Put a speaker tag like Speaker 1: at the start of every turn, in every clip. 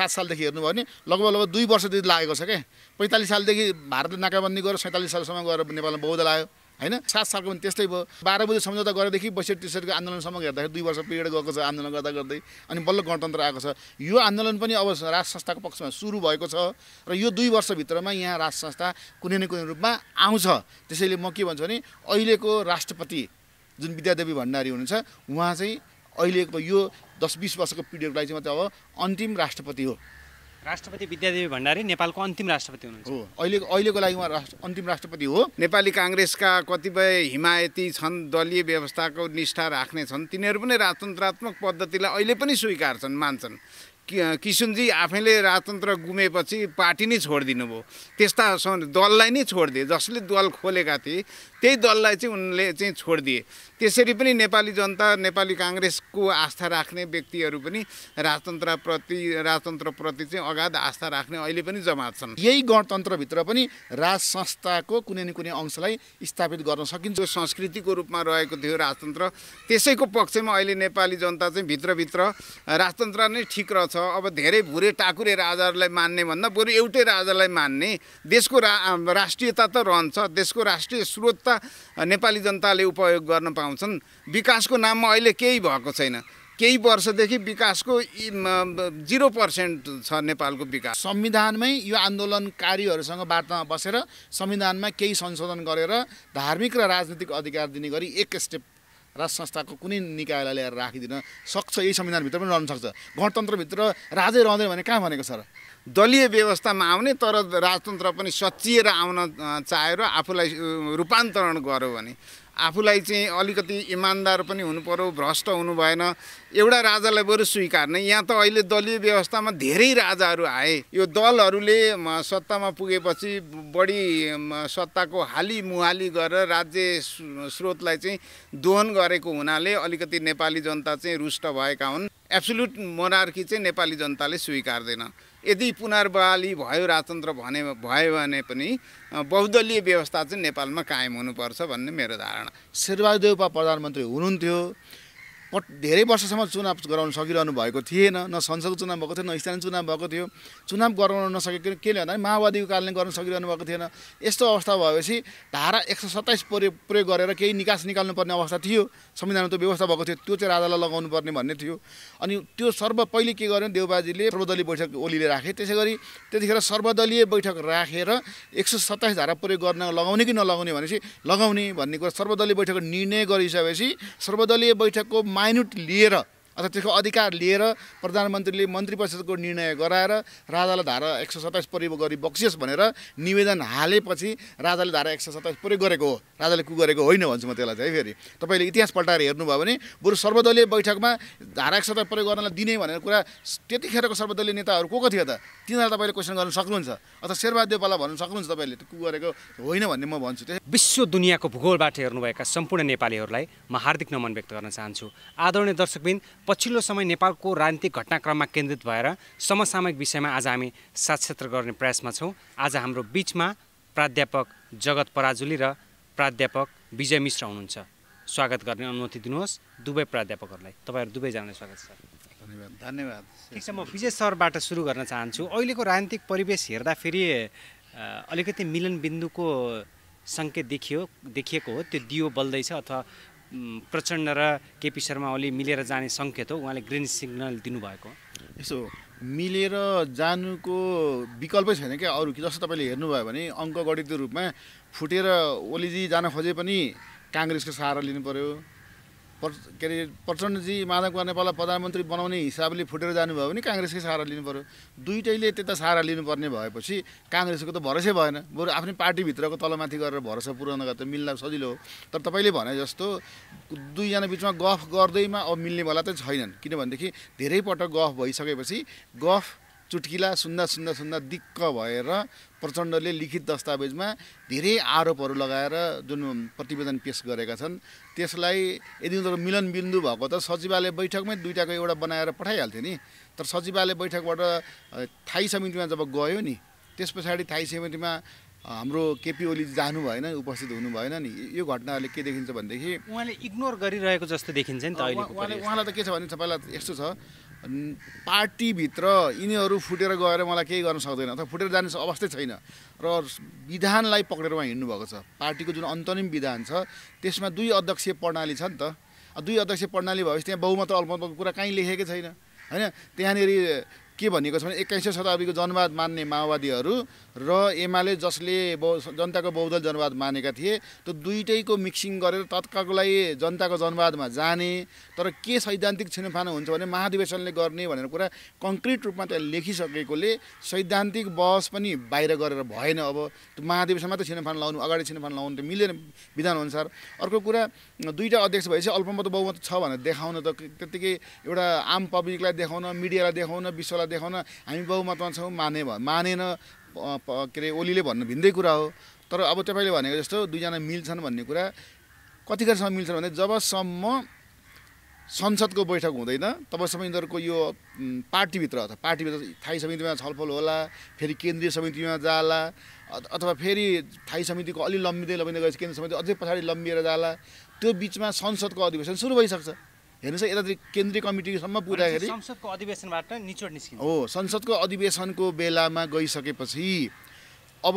Speaker 1: 7 सालदेखि हेर्नुभयो भने लगभग 2 वर्षदेखि लागेको छ के 45 सालदेखि भारतले नाकाबन्दी गरेर 47 सालसम्म गएर नेपालमा बौद्ध लाग्यो हैन 7 सालको पनि त्यस्तै भयो 12 बुधे सम्झौता गरेदेखि 62-63 को आन्दोलनसम्म हेर्दाखेरि 2 वर्ष पिरियड गएको छ आन्दोलन गर्दा गर्दै अनि बल्ल गणतन्त्र आएको छ यो आन्दोलन पनि अब राज संस्थाको पक्षमा सुरु भएको छ र यो 2 वर्षभित्रमा यहाँ राज संस्था कुनै न कुनै रूपमा आउँछ त्यसैले म के भन्छु भने अहिलेको राष्ट्रपति जुन विद्यादेवी भण्डारी हुनुहुन्छ उहाँ चाहिँ अहिलेको यो 10-20 वर्षको पिरियडलाई चाहिँ मात्रै अब अन्तिम राष्ट्रपति हो
Speaker 2: राष्ट्रपति विद्यादेवी भण्डारी नेपालको अन्तिम राष्ट्रपति हुनुहुन्छ
Speaker 1: हो अहिलेको लागि उहाँ अन्तिम राष्ट्रपति हो
Speaker 3: नेपाली कांग्रेसका कतिपय हिमायती छन् दलीय व्यवस्थाको निष्ठा राख्ने छन् तिनीहरू पनि राजतन्त्रात्मक पद्धतिलाई अहिले पनि स्वीकार्छन् मान्छन् किशुनजी आफैले राजतन्त्र गुमेपछि पार्टी नै छोडिदिनु भयो त्यस्ता दललाई नै छोडिदिए जसले दल खोलेका थिए त्यही दललाई चाहिँ उनले चाहिँ छोडिदिए त्यसरी पनि नेपाली जनता नेपाली कांग्रेसको आस्था राख्ने व्यक्तिहरू पनि राजतन्त्रप्रति चाहिँ अगाध आस्था राख्ने अहिले पनि जमात छन्
Speaker 1: यही गणतन्त्रभित्र पनि राज संस्थाको कुनै न कुनै अंशलाई स्थापित गर्न सकिन्छ
Speaker 3: संस्कृतिको रूपमा रहेको थियो राजतन्त्र त्यसैको पक्षमा अहिले नेपाली जनता चाहिँ भित्रभित्र राजतन्त्र नै ठिक रहेछ अब धेरै भुरे टाकुरे राजाहरूलाई मान्ने भन्दा बरु एउटै राजालाई मान्ने देशको राष्ट्रियता त रहन्छ देशको राष्ट्रिय स्रोत त नेपाली जनताले उपयोग गर्न पाउँछन् विकासको नाममा अहिले केही भएको छैन केही वर्षदेखि विकासको 0% छ नेपालको विकास
Speaker 1: संविधानमै यो आन्दोलनकारीहरूसँग वार्तामा बसेर संविधानमा केही संशोधन गरेर धार्मिक र राजनीतिक अधिकार दिने गरी एक स्टेप राज संस्थाको कुनै निकायलाई ल्याएर राखिदिन सक्छ यही संविधानभित्र पनि रहन सक्छ गणतन्त्रभित्र राजै रहँदैन भने कहाँ भनेको छ र
Speaker 3: दलीय व्यवस्थामा आउने तर राजतन्त्र पनि सच्चिएर आउन चाहेर आफूलाई रूपान्तरण गर्यो भने आफूलाई चाहिँ अलिकति इमानदार पनि हुनु पर्यो भ्रष्ट हुनु भएन एउटा राजालाई बरु स्वीकार्ने यहाँ त अहिले दलीय व्यवस्थामा धेरै राजाहरू आए यो दलहरूले सत्तामा पुगेपछि बढी सत्ताको हाली मुहाली गरेर राज्य स्रोतलाई चाहिँ दोहन गरेको हुनाले अलिकति नेपाली जनता चाहिँ रुष्ट भएका हुन् एब्सोल्युट मोनार्की चाहिँ नेपाली जनताले स्वीकार्दैन यदि पुनर्बहाली भयो राजतन्त्र भयो भने पनि बहुदलीय व्यवस्था चाहिँ नेपालमा कायम हुनुपर्छ भन्ने मेरो धारणा
Speaker 1: शेरबहादुर देउपा प्रधानमन्त्री हुनुहुन्थ्यो धेरै वर्षसम्म चुनाव गराउन सकिरहनु भएको थिएन न संसदको चुनाव भएको थियो न स्थानीय चुनाव भएको थियो चुनाव गराउन नसकेको केले भन्दा माओवादीको कारणले गर्न सकिरहनु भएको थिएन यस्तो अवस्था भएपछि धारा 127 प्रयोग गरेर केही निकास निकाल्नुपर्ने अवस्था थियो संविधानमा त्यो व्यवस्था भएको थियो त्यो चाहिँ राजालाई लगाउनु पर्ने भन्ने थियो अनि त्यो पहिले के गर्यो देउबाजीले सर्वदलीय बैठक ओलीले राखे त्यसै गरी त्यतिखेर सर्वदलीय बैठक राखेर 127 धारा प्रयोग गर्न लगाउने कि नलगाउने भनेपछि लगाउने भन्ने कुरा सर्वदलीय बैठकको निर्णय गरिसकेपछि सर्वदलीय बैठकको माइन्युट लिएर अथवा त्यसको अधिकार लिएर प्रधानमन्त्रीले मन्त्री परिषदको निर्णय गराएर राजालाई धारा 127 प्रयोग गरी बक्सियोस् भनेर निवेदन हालेपछि राजाले धारा 127 प्रयोग गरेको हो राजाले कु गरेको होइन भन्छु म त्यसलाई चाहिँ फेरि तपाईँले इतिहास पल्टाएर हेर्नुभयो भने बरु सर्वदलीय बैठकमा धारा 127 प्रयोग गर्नलाई दिने भनेर कुरा त्यतिखेरको सर्वदलीय नेताहरू को थियो त तिनीहरूलाई तपाईँले क्वेसन गर्न सक्नुहुन्छ अथवा शेरबहादुर देउपालाई भन्न सक्नुहुन्छ तपाईँले कु गरेको होइन भन्ने म भन्छु
Speaker 2: विश्व दुनियाँको भूगोलबाट हेर्नुभएका सम्पूर्ण नेपालीहरूलाई म हार्दिक नमन व्यक्त गर्न चाहन्छु आदरणीय दर्शकबिन पछिल्लो समय नेपालको राजनीतिक घटनाक्रममा केन्द्रित भएर समसामयिक विषयमा आज हामी साक्षात्कार गर्ने प्रयासमा छौँ आज हाम्रो बिचमा प्राध्यापक जगत पराजुली र प्राध्यापक विजय मिश्र हुनुहुन्छ स्वागत गर्ने अनुमति दिनुहोस् दुवै प्राध्यापकहरूलाई तपाईँहरू दुवैजनालाई स्वागत छ
Speaker 3: धन्यवाद
Speaker 2: ठिक छ म विजय सरबाट सुरु गर्न चाहन्छु अहिलेको राजनीतिक परिवेश हेर्दाखेरि अलिकति मिलन बिन्दुको सङ्केत देखिएको हो त्यो दियो बल्दैछ अथवा प्रचण्ड र केपी शर्मा ओली मिलेर जाने सङ्केत हो उहाँले ग्रिन सिग्नल दिनुभएको
Speaker 1: यसो मिलेर जानुको विकल्पै छैन क्या अरू जस्तो तपाईँले हेर्नुभयो भने अङ्कगणित रूपमा फुटेर ओलीजी जान खोजे पनि काङ्ग्रेसको सहारा लिनु पर्यो के अरे प्रचण्डजी माधव कुमार नेपाललाई प्रधानमन्त्री बनाउने हिसाबले फुटेर जानुभयो भने काङ्ग्रेसकै सहारा लिनु पर्यो दुईटैले त्यता सहारा लिनुपर्ने भएपछि काङ्ग्रेसको त भरोसै भएन बरु आफ्नै पार्टीभित्रको तलमाथि गरेर भरोसा पुर्याउन गर्दा मिल्न सजिलो हो तर तपाईँले भने जस्तो दुईजना बिचमा गफ गर्दैमा अब मिल्नेवाला त छैनन् किनभनेदेखि धेरै पटक गफ भइसकेपछि गफ चुट्किला सुन्दा दिक्क भएर प्रचण्डले लिखित दस्तावेजमा धेरै आरोपहरू लगाएर जुन प्रतिवेदन पेश गरेका छन् त्यसलाई यदि उनीहरूको मिलन बिन्दु भएको त सचिवालय बैठकमै दुईटाको एउटा बनाएर पठाइहाल्थ्यो नि तर सचिवालय बैठकबाट थाई समितिमा जब गयो नि त्यस पछाडि थाई समितिमा हाम्रो केपी ओली जानु भएन उपस्थित हुनु भएन नि यो घटनाले के देखिन्छ भनेदेखि
Speaker 2: उहाँले इग्नोर गरिरहेको जस्तो देखिन्छ नि त अहिले
Speaker 1: उहाँलाई त के छ भने तपाईँलाई यस्तो छ पार्टीभित्र यिनीहरू फुटेर गएर मलाई केही गर्न सक्दैन अथवा फुटेर जाने अवस्थै छैन र विधानलाई पक्रेर उहाँ हिँड्नुभएको छ। पार्टीको जुन अन्तरिम विधान छ त्यसमा 2 अध्यक्षीय प्रणाली छ नि त। 2 अध्यक्षीय प्रणाली भएपछि त्यहाँ बहुमत अल्पमतको कुरा कहीँ लेखेकै छैन होइन। त्यहाँनिर के भनिएको छ भने 21औं शताब्दीको जनवाद मान्ने माओवादीहरू र एमाले जसले जनताको बहुदल जनवाद मानेका थिए त्यो दुईटैको मिक्सिङ गरेर तत्कालको लागि जनताको जनवादमा जाने, तर के सैद्धान्तिक छिनोफानो हुन्छ भने महाधिवेशनले गर्ने भनेर कुरा कङ्क्रिट रूपमा त्यहाँ लेखिसकेकोले सैद्धान्तिक बहस पनि बाहिर गरेर भएन। अब त्यो महाधिवेशनमा त छिनोफानो लाउनु, अगाडि छिनोफानो लाउनु त मिलेन विधानअनुसार। अर्को कुरा 2टा अध्यक्ष भएपछि अल्पमत बहुमत छ भनेर देखाउन त त्यत्तिकै एउटा आम पब्लिकलाई देखाउन, मिडियालाई देखाउन, विश्वलाई देखाउन हामी बहुमतमा छौँ मानेन के अरे ओलीले भन्नु भिन्दै कुरा हो। तर अब तपाईँले भनेको जस्तो 2 जना मिल्छन् भन्ने कुरा कतिखेरसम्म मिल्छन् भने जबसम्म संसदको बैठक हुँदैन तबसम्म यिनीहरूको यो पार्टीभित्र स्थायी समितिमा छलफल होला, फेरि केन्द्रीय समितिमा जाला अथवा फेरि स्थायी समितिको अलि लम्बिँदै गएपछि केन्द्रीय समिति अझै पछाडि लम्बिएर जाला। त्यो बिचमा संसदको अधिवेशन सुरु भइसक्छ। हेर्नुहोस् यता केन्द्रीय कमिटीसम्म पुग्दाखेरि
Speaker 2: संसदको अधिवेशनबाट निचोड निस्किन्छ।
Speaker 1: हो, संसदको अधिवेशनको बेलामा गइसकेपछि अब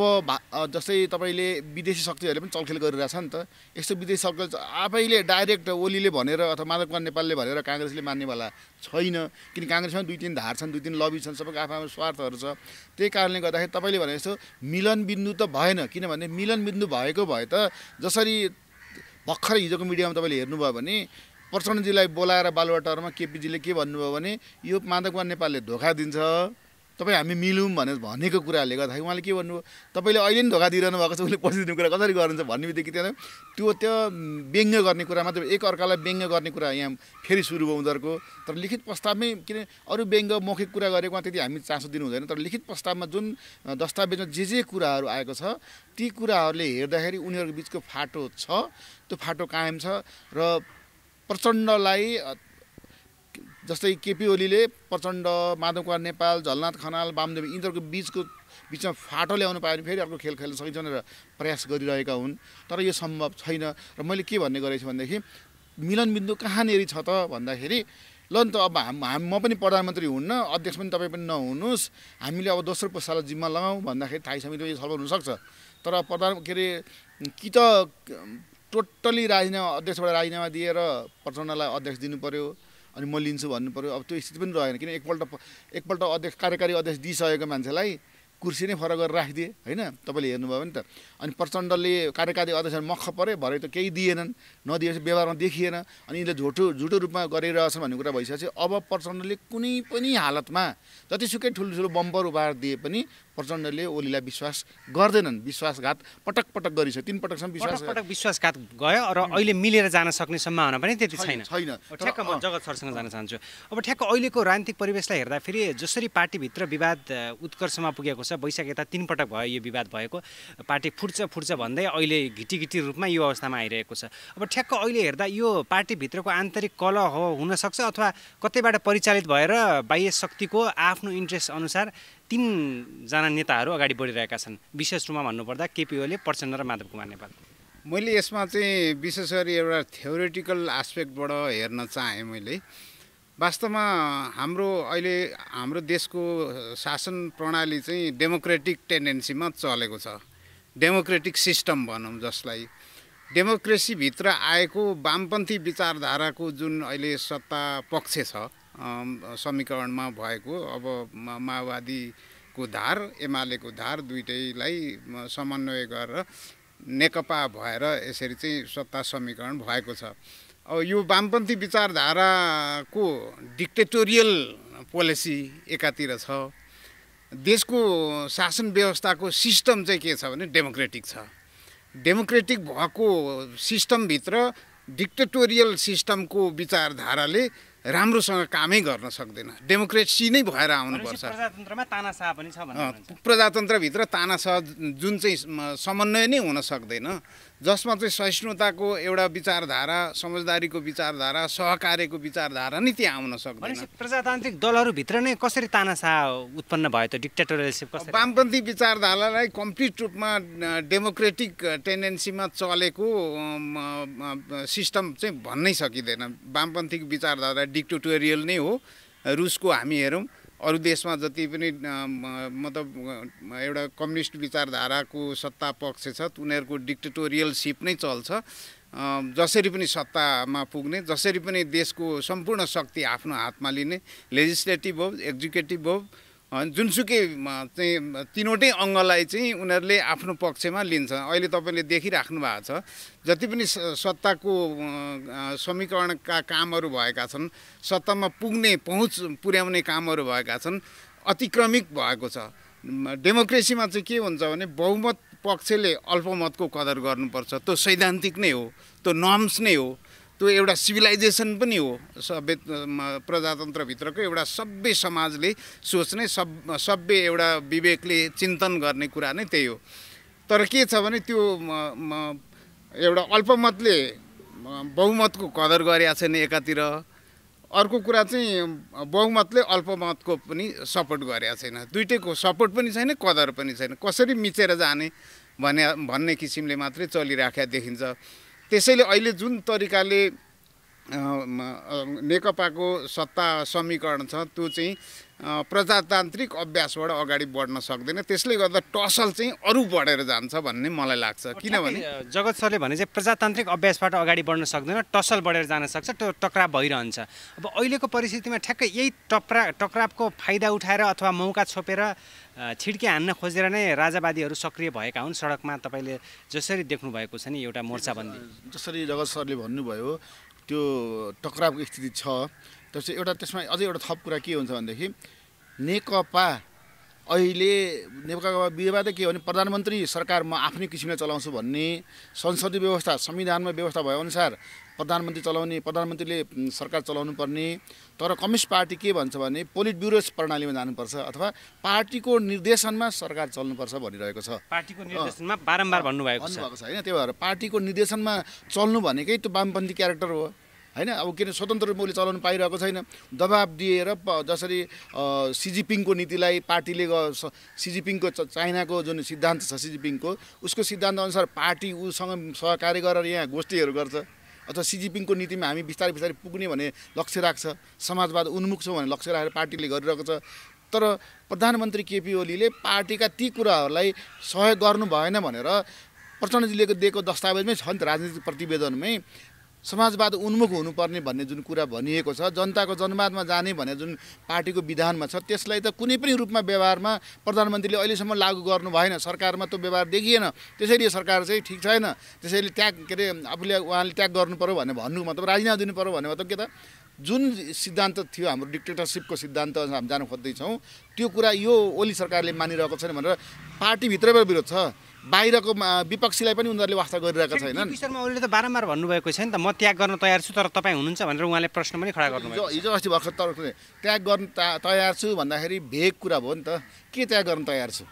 Speaker 1: जस्तै तपाईँले विदेशी शक्तिहरूले पनि चलखेल गरिरहेछ नि त। यस्तो विदेशी शक्ति आफैले डाइरेक्ट ओलीले भनेर अथवा माधव कुमार नेपालले भनेर काङ्ग्रेसले मान्नेवाला छैन, किन काङ्ग्रेसमा 2-3 धार छन्, 2-3 लबी छन्, सबैको आफ्नो स्वार्थहरू छ। त्यही कारणले गर्दाखेरि तपाईँले भने जस्तो मिलन बिन्दु त भएन। किनभने मिलन बिन्दु भएको भए त जसरी भर्खर हिजोको मिडियामा तपाईँले हेर्नुभयो भने प्रचण्डजीलाई बोलाएर बालुवाटारमा केपीजीले के भन्नुभयो भने यो माधव कुमार नेपालले धोका दिन्छ, तपाईँ हामी मिलौँ भनेको कुराले गर्दाखेरि उहाँले के भन्नुभयो, तपाईँले अहिले पनि धोका दिइरहनु भएको छ, उसले पछि दिने कुरा कसरी गर्नुहुन्छ भन्ने बित्तिकै त्यो व्यङ्ग्य गर्ने कुरा मात्र, एक अर्कालाई व्यङ्ग्य गर्ने कुरा यहाँ फेरि सुरु भयो उनीहरूको। तर लिखित प्रस्तावमै किन अरू व्यङ्ग्य मौखिक कुरा गरेकोमा त्यति हामी चासो दिनु हुँदैन, तर लिखित प्रस्तावमा जुन दस्तावेजमा जे कुराहरू आएको छ ती कुराहरूले हेर्दाखेरि उनीहरूको बिचको फाटो छ, त्यो फाटो कायम छ। र प्रचण्डलाई जस्तै केपी ओलीले प्रचण्ड, माधव कुमार नेपाल, झलनाथ खनाल, वामदेव यिनीहरूको बिचमा फाटो ल्याउनु पायो भने फेरि अर्को खेल खेल्न सकिन्छ भनेर प्रयास गरिरहेका हुन्। तर यो सम्भव छैन। र मैले के भन्ने गरेको छु भनेदेखि मिलन बिन्दु कहाँनिर छ त भन्दाखेरि ल नि त अब म पनि प्रधानमन्त्री हुन्न, अध्यक्ष पनि तपाईँ पनि नहुनुहोस्, हामीले अब दोस्रो पुस्तालाई जिम्मा लगाऊँ भन्दाखेरि स्थायी समितिमा यो छलफल हुनसक्छ। तर कि त टोटली अध्यक्षबाट राजीनामा दिएर प्रचण्डलाई अध्यक्ष दिनु पर्यो अनि म लिन्छु भन्नु पर्यो। अब त्यो स्थिति पनि रहेन, किन एकपल्ट अध्यक्ष कार्यकारी अध्यक्ष दिइसकेको मान्छेलाई कुर्सी नै फरक गरेर राखिदिए होइन। तपाईँले हेर्नुभयो भने त अनि प्रचण्डले कार्यकारी अध्यक्ष मख परे भरे त केही दिएनन्, नदिएपछि व्यवहारमा देखिएन अनि यिनले झुटो रूपमा गरिरहेछन् भन्ने कुरा भइसकेपछि अब प्रचण्डले कुनै पनि हालतमा जतिसुकै ठुलो बम्पर उपहार दिए पनि प्रचण्डले ओलीलाई विश्वास गर्दैनन्। विश्वासघात पटक गरिसक्यो, 3 पटकसम्म
Speaker 2: विश्वासघात गयो र अहिले मिलेर जान सक्ने सम्भावना पनि त्यति छैन। ठ्याक्क म जगत सरसँग जान चाहन्छु। अब ठ्याक्क अहिलेको राजनीतिक परिवेशलाई हेर्दाखेरि जसरी पार्टीभित्र विवाद उत्कर्षमा पुगेको छ, वैशाख यता 3 पटक भयो यो विवाद भएको, पार्टी फुट्छ भन्दै अहिले घिटी रूपमा यो अवस्थामा आइरहेको छ। अब ठ्याक्क अहिले हेर्दा यो पार्टीभित्रको आन्तरिक कलह हुनसक्छ अथवा कतैबाट परिचालित भएर बाह्य शक्तिको आफ्नो इन्ट्रेस्ट अनुसार 3 जना नेताहरू अगाडि बढिरहेका छन्। विशेष रूपमा भन्नुपर्दा केपी ओली, प्रचण्ड र माधव कुमार नेपाल।
Speaker 3: मैले यसमा चाहिँ विशेष गरी एउटा थ्योरिटिकल एस्पेक्टबाट हेर्न चाहेँ। मैले वास्तवमा हाम्रो देशको शासन प्रणाली चाहिँ डेमोक्रेटिक टेन्डेन्सीमा चलेको छ, डेमोक्रेटिक सिस्टम भनौँ जसलाई। डेमोक्रेसीभित्र आएको वामपन्थी विचारधाराको जुन अहिले सत्ता पक्ष छ समीकरणमा भएको, अब माओवादीको धार, एमालेको धार दुईटैलाई समन्वय गरेर नेकपा भएर यसरी चाहिँ सत्ता समीकरण भएको छ। अब यो वामपन्थी विचारधाराको डिक्टेटोरियल पोलिसी एकातिर छ, देशको शासन व्यवस्थाको सिस्टम चाहिँ के छ भने डेमोक्रेटिक छ। डेमोक्रेटिक भएको सिस्टमभित्र डिक्टेटोरियल सिस्टमको विचारधाराले राम्रोसँग कामै गर्न सक्दैन, डेमोक्रेसी नै भएर आउनुपर्छ।
Speaker 2: प्रजातन्त्रमा तानाशाह पनि छ भन्नुहुन्छ।
Speaker 3: प्रजातन्त्रभित्र तानाशाह जुन चाहिँ समन्वय नै हुन सक्दैन, जसमा चाहिँ सहिष्णुताको एउटा विचारधारा, समझदारीको विचारधारा, सहकार्यको विचारधारा नै त्यहाँ आउन सक्दैन।
Speaker 2: प्रजातान्त्रिक दलहरूभित्र नै कसरी तानाशाह उत्पन्न भयो त? डिक्टेटोरियलसिप कसरी?
Speaker 3: वामपन्थी विचारधारालाई कम्प्लिट रूपमा डेमोक्रेटिक टेन्डेन्सीमा चलेको सिस्टम चाहिँ भन्नै सकिँदैन। वामपन्थी विचारधारा डिक्टेटोरियल नै हो रुसको हामी हेरौँ, अरू देशमा जति पनि मतलब एउटा कम्युनिस्ट विचारधाराको सत्ता पक्ष छ उनीहरूको डिक्टेटोरियलसिप नै चल्छ। जसरी पनि सत्तामा पुग्ने, जसरी पनि देशको सम्पूर्ण शक्ति आफ्नो हातमा लिने, लेजिस्लेटिभ होस् एक्जिक्युटिभ होस् जुनसुकै चाहिँ तीनवटै अङ्गलाई चाहिँ उनीहरूले आफ्नो पक्षमा लिन्छ। अहिले तपाईँले देखिराख्नु भएको छ जति पनि सत्ताको समीकरणका कामहरू भएका छन्, सत्तामा पुग्ने पहुँच पुर्याउने कामहरू भएका छन्, अतिक्रमिक भएको छ। डेमोक्रेसीमा चाहिँ के हुन्छ भने बहुमत पक्षले अल्पमतको कदर गर्नुपर्छ, त्यो सैद्धान्तिक नै हो, त्यो नर्म्स नै हो, त्यो एउटा सिभिलाइजेसन पनि हो। सभ्य प्रजातन्त्रभित्रको एउटा सभ्य समाजले सोच्ने सभ्य एउटा विवेकले चिन्तन गर्ने कुरा नै त्यही हो। तर के छ भने त्यो एउटा अल्पमतले बहुमतको कदर गरेका छैन एकातिर, अर्को कुरा चाहिँ बहुमतले अल्पमतको पनि सपोर्ट गरेका छैन। दुइटैको सपोर्ट पनि छैन, कदर पनि छैन। कसरी मिचेर जाने भन्ने किसिमले मात्रै चलिराखेका देखिन्छ। त्यसैले अहिले जुन तरिकाले नेकपाको सत्ता समीकरण छ त्यो चाहिँ प्रजातान्त्रिक अभ्यासबाट अगाडि बढ्न सक्दैन। त्यसले गर्दा टसल चाहिँ अरू बढेर जान्छ भन्ने मलाई लाग्छ। किनभने
Speaker 2: जगत सरले भने चाहिँ प्रजातान्त्रिक अभ्यासबाट अगाडि बढ्न सक्दैन, टसल बढेर जान सक्छ, त्यो टक्राव भइरहन्छ। अब अहिलेको परिस्थितिमा ठ्याक्कै यही टक्रावको फाइदा उठाएर अथवा मौका छोपेर छिड्के हान्न खोजेर नै राजावादीहरू सक्रिय भएका हुन् सडकमा। तपाईँले जसरी देख्नु भएको छ नि एउटा मोर्चाबन्दी,
Speaker 1: जसरी जगत सरले भन्नुभयो त्यो टक्रावको स्थिति छ। त्यसमा अझै एउटा थप कुरा के हुन्छ भनेदेखि नेकपा अहिले नेकपा विवाद के हो भने प्रधानमन्त्री सरकार म आफ्नै किसिमले चलाउँछु भन्ने, संसदीय व्यवस्था संविधानमा व्यवस्था भएअनुसार प्रधानमन्त्री चलाउने, प्रधानमन्त्रीले सरकार चलाउनु पर्ने। तर कम्युनिस्ट पार्टी के भन्छ भने पोलिट ब्युरो प्रणालीमा जानुपर्छ अथवा पार्टीको निर्देशनमा सरकार चल्नुपर्छ भनिरहेको छ।
Speaker 2: पार्टीको निर्देशनमा बारम्बार भन्नुभएको छ
Speaker 1: होइन। त्यही भएर पार्टीको निर्देशनमा चल्नु भनेकै त्यो वामपन्थी क्यारेक्टर हो होइन। अब किन स्वतन्त्र रूपले चलाउनु पाइरहेको छैन, दबाब दिएर जसरी सिजिपिङको नीतिलाई पार्टीले सिजिपिङको चाइनाको जुन सिद्धान्त छ सिजिपिङको, उसको सिद्धान्त अनुसार पार्टी उसँग सहकार्य गरेर यहाँ गोष्ठीहरू गर्छ अथवा सिजिपिङको नीतिमा हामी बिस्तारै बिस्तारै पुग्ने भने लक्ष्य राख्छ, समाजवाद उन्मुख छौँ भने लक्ष्य राखेर पार्टीले गरिरहेको छ। तर प्रधानमन्त्री केपी ओलीले पार्टीका ती कुराहरूलाई सहयोग गर्नु भएन भनेर प्रचण्डजीले दिएको दस्तावेजमै छ नि त, राजनीतिक प्रतिवेदनमै समाजवाद उन्मुख हुनुपर्ने भन्ने जुन कुरा भनिएको छ, जनताको जनवादमा जाने भन्ने जुन पार्टीको विधानमा छ, त्यसलाई त कुनै पनि रूपमा व्यवहारमा प्रधानमन्त्रीले अहिलेसम्म लागू गर्नु भएन। सरकारमा त्यो व्यवहार देखिएन। त्यसैले सरकार चाहिँ ठिक छैन, त्यसैले त्याग के अरे आफूले उहाँले त्याग गर्नु पर्यो भन्ने भन्नु मतलब राजीनामा दिनु पर्यो भन्ने मतलब के त जुन सिद्धान्त थियो हाम्रो डिक्टेटरसिपको सिद्धान्त हामी जान खोज्दैछौँ त्यो कुरा यो ओली सरकारले मानिरहेको छैन भनेर पार्टीभित्रैबाट विरोध छ। बाहिरको विपक्षीलाई पनि उनीहरूले वास्ता गरिरहेका छैनन्।
Speaker 2: शर्मा ओलीले त बारम्बार भन्नुभएको छ नि त, म त्याग गर्न तयार छु तर तपाईँ हुनुहुन्छ भनेर उहाँले प्रश्न पनि खडा गर्नुभयो।
Speaker 1: हिजो अस्ति भर्खर त्याग गर्न तयार छु भन्दाखेरि भेग कुरा भयो नि त। के त्याग गर्न तयार छु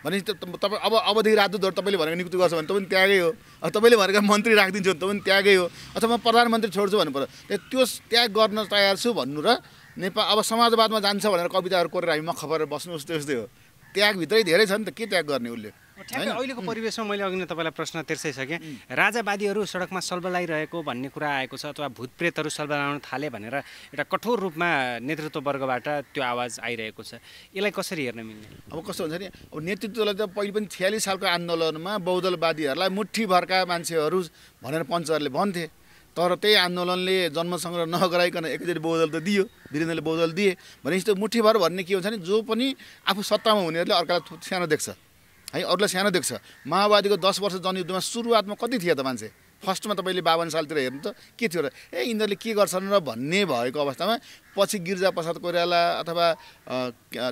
Speaker 1: भने तपाईँ अबदेखि राजदूतहरू तपाईँले भनेको नियुक्ति गर्छ भने तपाईँ त्यागै हो, तपाईँले भनेको मन्त्री राखिदिन्छु भने तपाईँ त्यागै हो, अथवा म प्रधानमन्त्री छोड्छु भन्नु पर्यो। त्यो त्याग गर्न तयार छु भन्नु र नेपाल अब समाजवादमा जान्छ भनेर कविताहरू कोरेर हामी मख परेर बस्नु त्यस्तै हो। त्यागभित्रै धेरै छ नि त, के त्याग गर्ने उसले।
Speaker 2: ठ्याक्कै अहिलेको परिवेशमा मैले अघि नै तपाईँलाई प्रश्न तिर्सैसकेँ, राजावादीहरू सडकमा सल्बलाइरहेको भन्ने कुरा आएको छ अथवा भूतप्रेतहरू सल्बलाउन थाले भनेर एउटा कठोर रूपमा नेतृत्ववर्गबाट त्यो आवाज आइरहेको छ। यसलाई कसरी हेर्न मिल्ने?
Speaker 1: अब कस्तो हुन्छ नि, अब नेतृत्वलाई त पहिले पनि 46 सालको आन्दोलनमा बहुदलवादीहरूलाई मुठ्ठीभरका मान्छेहरू भनेर पञ्चहरूले भन्थे। तर त्यही आन्दोलनले जन्मसङ्ग्रह नगराइकन एकैचोटि बहुदल त दियो, वीरेन्द्रले बहुदल दिए भनेपछि त्यो मुठ्ठीभर भन्ने के हुन्छ नि, जो पनि आफू सत्तामा हुनेहरूले अर्कालाई सानो देख्छ है, अरूलाई सानो देख्छ। माओवादीको 10 वर्ष जनयुद्धमा सुरुवातमा कति थिए त मान्छे? फर्स्टमा तपाईँले 52 सालतिर हेर्नु त के थियो र, यिनीहरूले के गर्छन् र भन्ने भएको अवस्थामा पछि गिरिजाप्रसाद कोइराला अथवा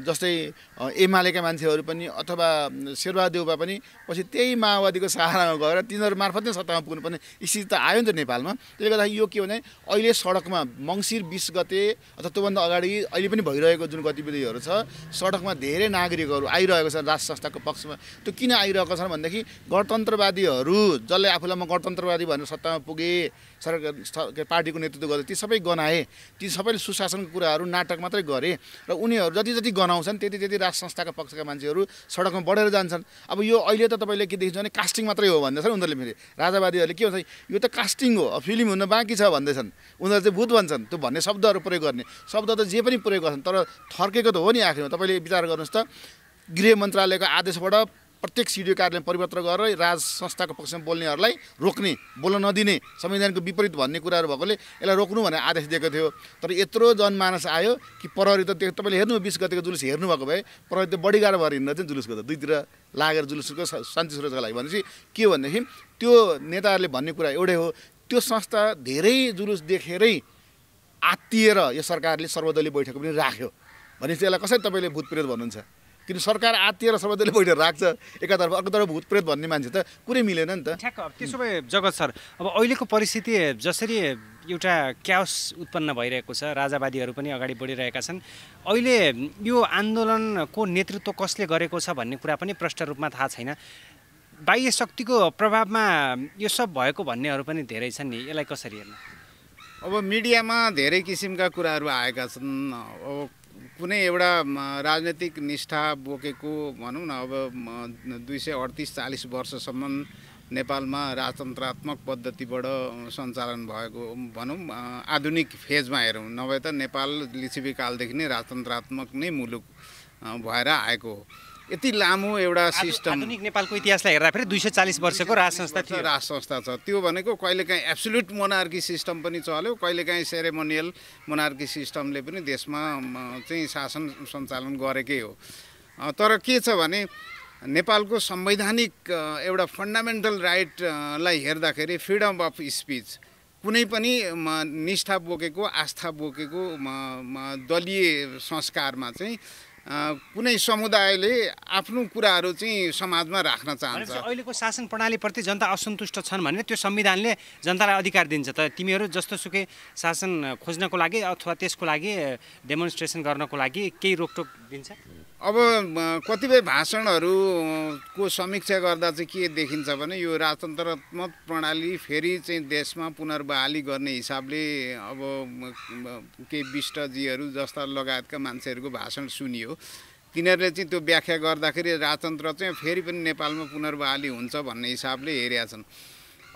Speaker 1: जस्तै एमालेका मान्छेहरू पनि अथवा शेरबहादेउबा पनि पछि त्यही माओवादीको सहारामा गएर तिनीहरू मार्फत नै सत्तामा पुग्नुपर्ने स्थिति त आयो नि त नेपालमा। त्यसले गर्दा यो के भने अहिले सडकमा मङ्सिर 20 गते अथवा त्योभन्दा अगाडि अहिले पनि भइरहेको जुन गतिविधिहरू छ, सडकमा धेरै नागरिकहरू आइरहेको छ राज संस्थाको पक्षमा। त्यो किन आइरहेको छ भनेदेखि गणतन्त्रवादीहरू जसले आफूलाई म गणतन्त्रवादी भनेर सत्तामा पुगे, सरकार पार्टीको नेतृत्व गर्दा ती सबै गनाए, ती सबैले सुशासन शासनको कुराहरू नाटक मात्रै गरे र उनीहरू जति जति गनाउँछन् त्यति त्यति राज संस्थाका पक्षका मान्छेहरू सडकमा बढेर जान्छन्। अब यो अहिले त तपाईँले के देखिन्छ भने कास्टिङ मात्रै हो भन्दैछन् उनीहरूले। फेरि राजावादीहरूले के भन्छ, यो त कास्टिङ हो, फिल्म हुन बाँकी छ भन्दैछन् उनीहरू चाहिँ। भूत भन्छन् त्यो भन्ने शब्दहरू प्रयोग गर्ने, शब्द त जे पनि प्रयोग गर्छन्, तर थर्केको त हो नि आखिरमा। तपाईँले विचार गर्नुहोस् त, गृह मन्त्रालयको आदेशबाट प्रत्येक सिडिओ कार्यालय परिवर्तन गरेर राज संस्थाको पक्षमा बोल्नेहरूलाई रोक्ने, बोल्न नदिने, संविधानको विपरीत भन्ने कुराहरू भएकोले यसलाई रोक्नु भनेर आदेश दिएको थियो। तर यत्रो जनमानस आयो कि प्रहरी त त्यो तपाईँले हेर्नु 20 गतेको जुलुस हेर्नुभएको भए प्रहरी त बढी गाह्रो भएर हिँड्न चाहिँ जुलुसको त दुईतिर लागेर जुलुसको शान्ति सुरक्षाको लागि भनेपछि के हो भनेदेखि त्यो नेताहरूले भन्ने कुरा एउटै हो, त्यो संस्था धेरै जुलुस देखेरै आत्तिएर यो सरकारले सर्वदलीय बैठक पनि राख्यो भनेपछि यसलाई कसरी तपाईँले भूतप्रेत भन्नुहुन्छ? किन सरकार आत्तिएर सर्वदलीय बैठक राख्छ एकातर्फ, अर्कोतर्फ भूतप्रेत भन्ने मान्छे त कुरै मिलेन नि त।
Speaker 2: ठ्याक्क। त्यसो भए जगत सर, अब अहिलेको परिस्थिति जसरी एउटा क्याओस उत्पन्न भइरहेको छ, राजावादीहरू पनि अगाडि बढिरहेका छन्, अहिले यो आन्दोलनको नेतृत्व कसले गरेको छ भन्ने कुरा पनि प्रष्ट रूपमा थाहा छैन। बाह्य शक्तिको प्रभावमा यो सब भएको भन्नेहरू पनि धेरै छन् नि, यसलाई कसरी हेर्नु?
Speaker 3: अब मिडियामा धेरै किसिमका कुराहरू आएका छन्। अब कुनै एउटा राजनैतिक निष्ठा बोकेको भनौँ न, अब 238-40 वर्षसम्म नेपालमा राजतन्त्रात्मक पद्धतिबाट सञ्चालन भएको भनौँ आधुनिक फेजमा हेरौँ, नभए त नेपाल लिच्छवीकालदेखि नै राजतन्त्रात्मक नै मुलुक भएर आएको हो। यति लामो एउटा सिस्टम,
Speaker 2: आधुनिक नेपालको इतिहासलाई हेर्दाखेरि 240 वर्षको राज संस्था थियो।
Speaker 3: राज संस्था छ। त्यो भनेको कहिलेकाहीँ एब्सोल्युट मोनार्की सिस्टम पनि चल्यो, कहिलेकाहीँ सेरेमोनियल मोनार्की सिस्टमले पनि देशमा चाहिँ शासन सञ्चालन गरेकै हो। तर के छ भने नेपालको संवैधानिक एउटा फन्डामेन्टल राइटलाई हेर्दाखेरि फ्रिडम अफ स्पिच कुनै पनि निष्ठा बोकेको, आस्था बोकेको दलीय संस्कारमा चाहिँ कुनै समुदायले आफ्नो कुराहरू चाहिँ समाजमा राख्न चाहन्छ।
Speaker 2: अहिलेको शासन प्रणालीप्रति जनता असन्तुष्ट छन् भने त्यो संविधानले जनतालाई अधिकार दिन्छ त तिमीहरू जस्तोसुकै शासन खोज्नको लागि अथवा त्यसको लागि डेमोन्स्ट्रेसन गर्नको लागि केही रोकटोक दिन्छ?
Speaker 3: अब कतिपय भाषणहरूको समीक्षा गर्दा चाहिँ के देखिन्छ भने यो राजतन्त्रात्मक प्रणाली फेरि चाहिँ देशमा पुनर्बहाली गर्ने हिसाबले अब केही विष्टजीहरू जस्ता लगायतका मान्छेहरूको भाषण सुनियो। तिनीहरूले चाहिँ त्यो व्याख्या गर्दाखेरि राजतन्त्र चाहिँ फेरि पनि नेपालमा पुनर्बहाली हुन्छ भन्ने हिसाबले हेरेका छन्।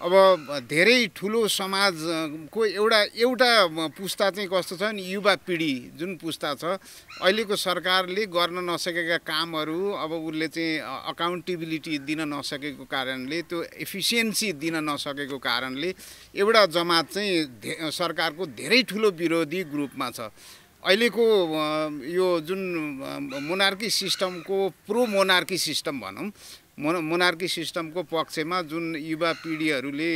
Speaker 3: अब धेरै ठुलो समाजको एउटा पुस्ता चाहिँ कस्तो छ भने युवा पिँढी जुन पुस्ता छ, अहिलेको सरकारले गर्न नसकेका कामहरू अब उसले चाहिँ अकाउन्टेबिलिटी दिन नसकेको कारणले, त्यो एफिसियन्सी दिन नसकेको कारणले एउटा जमात चाहिँ सरकारको धेरै ठुलो विरोधी ग्रुपमा छ। अहिलेको यो जुन मोनार्की सिस्टमको प्रो मोनार्की सिस्टम भनौँ, मोनार्की सिस्टमको पक्षमा जुन युवा पिँढीहरूले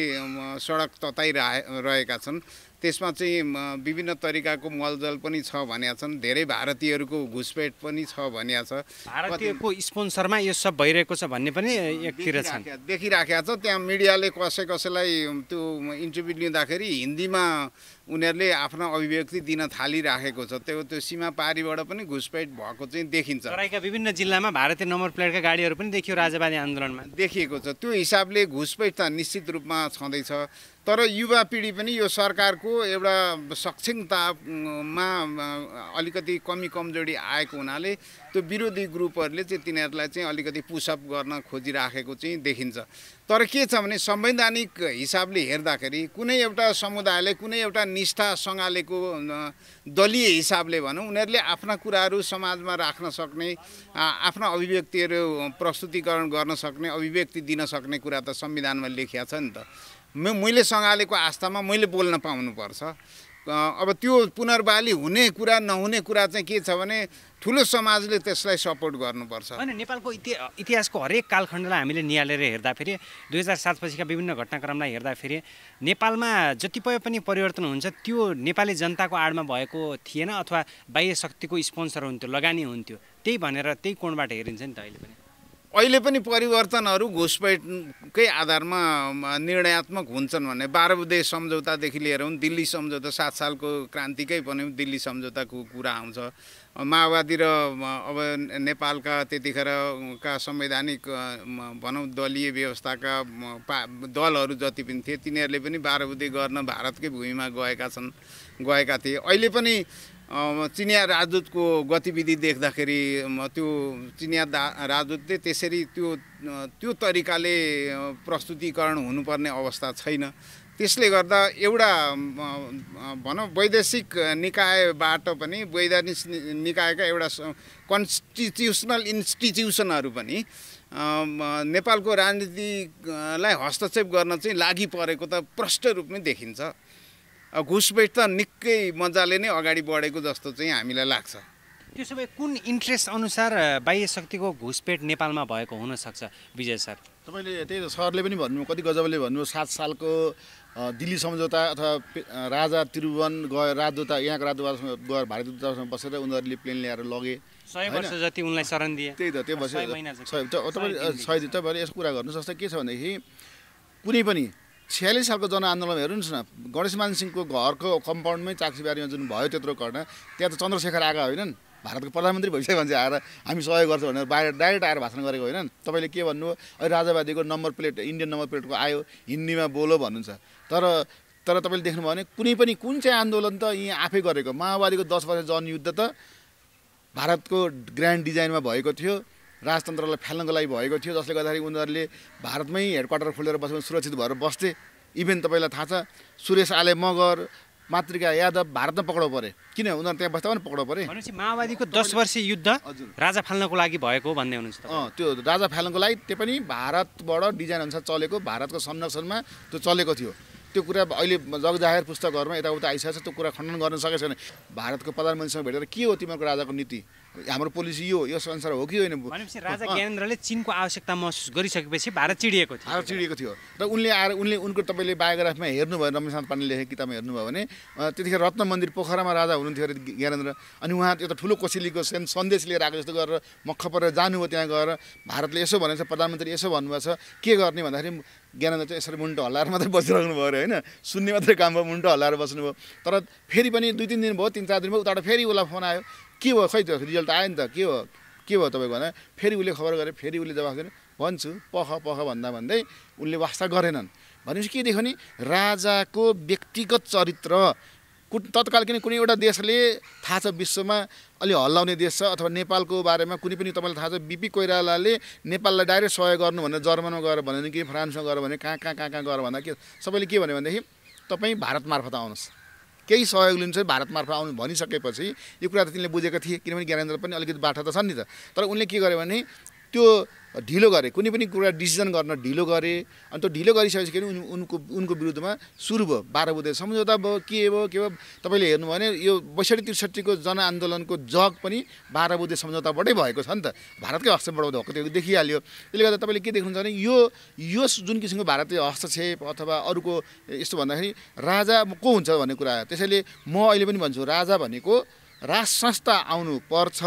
Speaker 3: सडक तताइरहेका छन्, त्यसमा चाहिँ विभिन्न तरिकाको मलजल पनि छ भनेका छन्। धेरै भारतीयहरूको घुसपेट पनि छ भनेका छ।
Speaker 2: भारतीयको स्पोन्सरमा यो सब भइरहेको छ भन्ने पनि एकतिर छ,
Speaker 3: देखिराखेको छ। त्यहाँ मिडियाले कसैलाई त्यो इन्टरभ्यू लिँदाखेरि हिन्दीमा उनीहरूले आफ्नो अभिव्यक्ति दिन थालिराखेको छ। त्यो सीमा पारीबाट पनि घुसपेट भएको चाहिँ देखिन्छ।
Speaker 2: तराईका विभिन्न जिल्लामा भारतीय नम्बर प्लेटका गाडीहरू पनि देखियो राजावादी आन्दोलनमा,
Speaker 3: देखिएको छ। त्यो हिसाबले घुसपेट त निश्चित रूपमा छँदैछ। तर युवा पिँढी पनि यो सरकारको एउटा सक्षमतामा अलिकति कमी कमजोरी आएको हुनाले त्यो विरोधी ग्रुपहरूले चाहिँ तिनीहरूलाई चाहिँ अलिकति पुसअप गर्न खोजिराखेको चाहिँ देखिन्छ। तर के छ भने संवैधानिक हिसाबले हेर्दाखेरि कुनै एउटा समुदायले कुनै एउटा निष्ठा सँगालेको दलीय हिसाबले भनौँ, उनीहरूले आफ्ना कुराहरू समाजमा राख्न सक्ने, आफ्ना अभिव्यक्तिहरू प्रस्तुतिकरण गर्न सक्ने, अभिव्यक्ति दिन सक्ने कुरा त संविधानमा लेखिया छ नि त। मैले सँगालेको आस्थामा मैले बोल्न पाउनुपर्छ। अब त्यो पुनर्बहाली हुने कुरा नहुने कुरा चाहिँ के छ भने ठुलो समाजले त्यसलाई सपोर्ट गर्नुपर्छ।
Speaker 2: होइन, नेपालको इतिहासको हरेक कालखण्डलाई हामीले निहालेर हेर्दाखेरि 2007 पछिका विभिन्न घटनाक्रमलाई हेर्दाखेरि नेपालमा जतिपय पनि परिवर्तन हुन्छ त्यो नेपाली जनताको आडमा भएको थिएन अथवा बाह्य शक्तिको स्पोन्सर हुन्थ्यो, लगानी हुन्थ्यो। त्यही भनेर त्यही कोणबाट हेरिन्छ नि त
Speaker 3: अहिले पनि परिवर्तनहरू घुसपेटकै आधारमा निर्णयात्मक हुन्छन् भने 12 बुँदे सम्झौतादेखि लिएर दिल्ली सम्झौता 7 सालको क्रान्तिकै पनि दिल्ली सम्झौताको कुरा आउँछ। माओवादी र अब नेपालका त्यतिखेरका संवैधानिक भनौँ दलीय व्यवस्थाका दलहरू जति पनि थिए तिनीहरूले पनि 12 बुँदे गर्न भारतकै भूमिमा गएका थिए। अहिले पनि चिनिया राजदूतको गतिविधि देख्दाखेरि त्यो चिनिया राजदूतले त्यसरी त्यो तरिकाले प्रस्तुतिकरण हुनुपर्ने अवस्था छैन। त्यसले गर्दा एउटा भनौँ वैदेशिक निकायबाट पनि वैधानिक निकायका एउटा कन्स्टिट्युसनल इन्स्टिट्युसनहरू पनि नेपालको राजनीतिलाई हस्तक्षेप गर्न चाहिँ लागि परेको त प्रष्ट रूपमै देखिन्छ। घुसपेट त निकै मजाले नै अगाडि बढेको जस्तो चाहिँ हामीलाई लाग्छ।
Speaker 2: त्यसो भए कुन इन्ट्रेस्ट अनुसार बाह्य शक्तिको घुसपेट नेपालमा भएको हुनसक्छ विजय सर?
Speaker 1: तपाईँले त्यही त सरले पनि भन्नुभयो, कति गजबले भन्नुभयो, 7 सालको दिल्ली सम्झौता अथवा राजा त्रिभुवन गएर राजदूता यहाँको राजदूतासँग गएर भारतीय दूतावासमा बसेर उनीहरूले प्लेन ल्याएर लगे।
Speaker 2: 100 वर्ष जति उनलाई शरण दिए।
Speaker 1: त्यही त त्यो तपाईँ 100 तपाईँले यसो कुरा गर्नु जस्तै के छ भनेदेखि कुनै पनि 46 सालको जनआन्दोलन हेर्नुहोस् न, गणेशमान सिंहको घरको कम्पाउन्डमै चाक्सीबारीमा जुन भयो त्यत्रो घटना, त्यहाँ त चन्द्रशेखर आएका होइनन्, भारतको प्रधानमन्त्री भइसक्यो भने चाहिँ आएर हामी सहयोग गर्छौँ भनेर बाहिर डाइरेक्ट आएर भाषण गरेको होइनन्। तपाईँले के भन्नुभयो, अहिले राजावादीको नम्बर प्लेट इन्डियन नम्बर प्लेटको आयो, हिन्दीमा बोलो भन्नुहुन्छ। तर तपाईँले देख्नुभयो भने कुनै पनि कुन चाहिँ आन्दोलन त यहाँ आफै गरेको, माओवादीको 10 वर्ष जनयुद्ध त भारतको ग्रान्ड डिजाइनमा भएको थियो, राजतन्त्रलाई फाल्नको लागि भएको थियो, जसले गर्दाखेरि उनीहरूले भारतमै हेडक्वार्टर खोलेर बसेर सुरक्षित भएर बस्थे। इभेन तपाईँलाई थाहा छ सुरेश आले मगर, मातृका यादव भारतमा पक्राउ परे, किन उनीहरू त्यहाँ बस्दा पनि पक्राउ परे।
Speaker 2: भनेपछि माओवादीको 10 वर्षीय युद्ध राजा फाल्नको लागि भएको भन्ने हुनुहुन्छ?
Speaker 1: त्यो राजा फाल्नको लागि त्यो पनि भारतबाट डिजाइन अनुसार चलेको, भारतको संरक्षणमा त्यो चलेको थियो। त्यो कुरा अहिले जगजाहेर पुस्तकहरूमा यताउता आइसकेको छ, त्यो कुरा खण्डन गर्न सकेको छैन। भारतको प्रधानमन्त्रीसँग भेटेर के हो तिमीहरूको राजाको नीति, हाम्रो पोलिसी यो यस अनुसार हो कि होइन?
Speaker 2: भनेपछि राजा ज्ञानेन्द्रले चीनको आवश्यकता महसुस गरिसकेपछि भारत चिडिएको
Speaker 1: थियो र उनले आएर उनको तपाईँले बायोग्राफीमा हेर्नुभयो, रमेशनाथ पाण्डेले लेखेको किताबमा हेर्नुभयो भने त्यतिखेर रत्न मन्दिर पोखरामा राजा हुनुहुन्थ्यो अरे ज्ञानेन्द्र, अनि उहाँ एउटा ठुलो कोसेलीको सन्देश लिएर आएको जस्तो गरेर मक्ख परेर जानुभयो। त्यहाँ गएर भारतले यसो भनेको छ, प्रधानमन्त्री यसो भन्नुभएको छ, के गर्ने भन्दाखेरि ज्ञानेन्द्र चाहिँ यसरी मुन्टो हल्लाएर मात्रै बसिरहनु भयो अरे, होइन सुन्ने मात्रै काम भयो, मुन्टो हल्लाएर बस्नुभयो। तर फेरि पनि 2-3 दिन भयो, 3-4 दिन भयो, उताबाट फेरि उसलाई फोन आयो, के भयो खै त रिजल्ट आयो नि त, के भयो तपाईँको भने फेरि उसले खबर गरे, फेरि उसले जवाफ दिनु भन्छु पख भन्दै उनले वास्ता गरेनन्। भनेपछि के देख्यो नि, राजाको व्यक्तिगत चरित्र तत्काल किन कुनै एउटा देशले थाहा छ विश्वमा अलि हल्लाउने देश छ अथवा नेपालको बारेमा कुनै पनि तपाईँलाई थाहा छ बिपी कोइरालाले नेपाललाई डाइरेक्ट सहयोग गर्नु भनेर जर्मनमा गएर भने कि फ्रान्समा गएर भने कहाँ गएर भन्दा के सबैले के भन्यो भनेदेखि तपाईँ भारत मार्फत आउनुहोस्, केही सहयोग लिनु चाहिँ भारत मार्फत आउनु भनिसकेपछि यो कुरा त तिनले बुझेका थिए, किनभने ज्ञानेन्द्र पनि अलिकति बाठा त छन् नि त। तर उनले के गर्यो भने त्यो ढिलो गरे, कुनै पनि कुरा डिसिजन गर्न ढिलो गरे। अनि त्यो ढिलो गरिसकेपछि उनको विरुद्धमा सुरु भयो 12 बुँदे सम्झौता भयो, के भयो तपाईँले हेर्नु भने यो 62-63 को जनआन्दोलनको जग पनि 12 बुँदे सम्झौताबाटै भएको छ नि त, भारतकै हस्तक्षेपबाट भएको त्यो देखिहाल्यो। त्यसले गर्दा तपाईँले के देख्नुहुन्छ भने यो जुन किसिमको भारतीय हस्तक्षेप अथवा अरूको यस्तो भन्दाखेरि राजा को हुन्छ भन्ने कुरा आयो। त्यसैले म अहिले पनि भन्छु राजा भनेको राज संस्था आउनु पर्छ,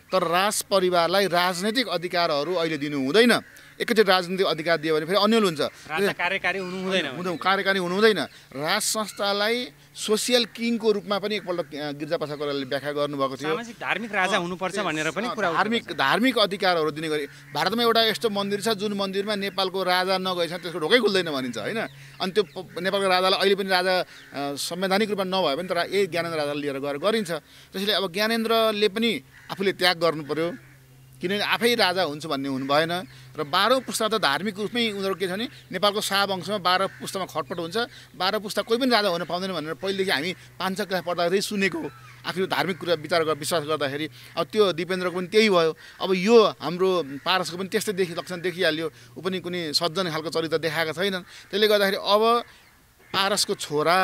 Speaker 1: तर राज परिवारलाई राजनैतिक अधिकारहरू अहिले दिनु हुँदैन। एकैचोटि राजनीतिक अधिकार दियो भने फेरि अन्यल हुन्छ,
Speaker 2: कार्यकारी
Speaker 1: हुनु हुँदैन। राज संस्थालाई सोसियल किङको रूपमा पनि एकपल्ट गिरिजा प्रसाद कोइरालाले व्याख्या गर्नुभएको थियो,
Speaker 2: धार्मिक राजा हुनुपर्छ भनेर पनि कुरा,
Speaker 1: धार्मिक अधिकारहरू दिने गरी। भारतमा एउटा यस्तो मन्दिर छ जुन मन्दिरमा नेपालको राजा नगएछ त्यसको ढोकै खुल्दैन भनिन्छ, होइन? अनि त्यो नेपालको राजालाई अहिले पनि राजा संवैधानिक रूपमा नभए पनि तर यही ज्ञानेन्द्र राजाले लिएर गएर गरिन्छ। त्यसैले अब ज्ञानेन्द्रले पनि आफूले त्याग गर्नु पर्यो, किनभने आफै राजा हुन्छ भन्ने हुनु भएन। र 12औं पुस्ता त धार्मिक रूपमै उनीहरू के छ भने नेपालको शाहवंशमा 12 पुस्तामा खटपट हुन्छ, 12 पुस्ता कोही पनि राजा हुन पाउँदैन भनेर पहिलेदेखि हामी 5 क्लास पढ्दाखेरि सुनेको हो। आखिर धार्मिक कुरा विश्वास गर्दाखेरि अब त्यो दिपेन्द्रको पनि त्यही भयो। अब यो हाम्रो पारसको पनि त्यस्तै लक्षण देखिहाल्यो, ऊ पनि कुनै सज्जन खालको चरित्र देखाएका छैनन्। त्यसले गर्दाखेरि अब पारसको छोरा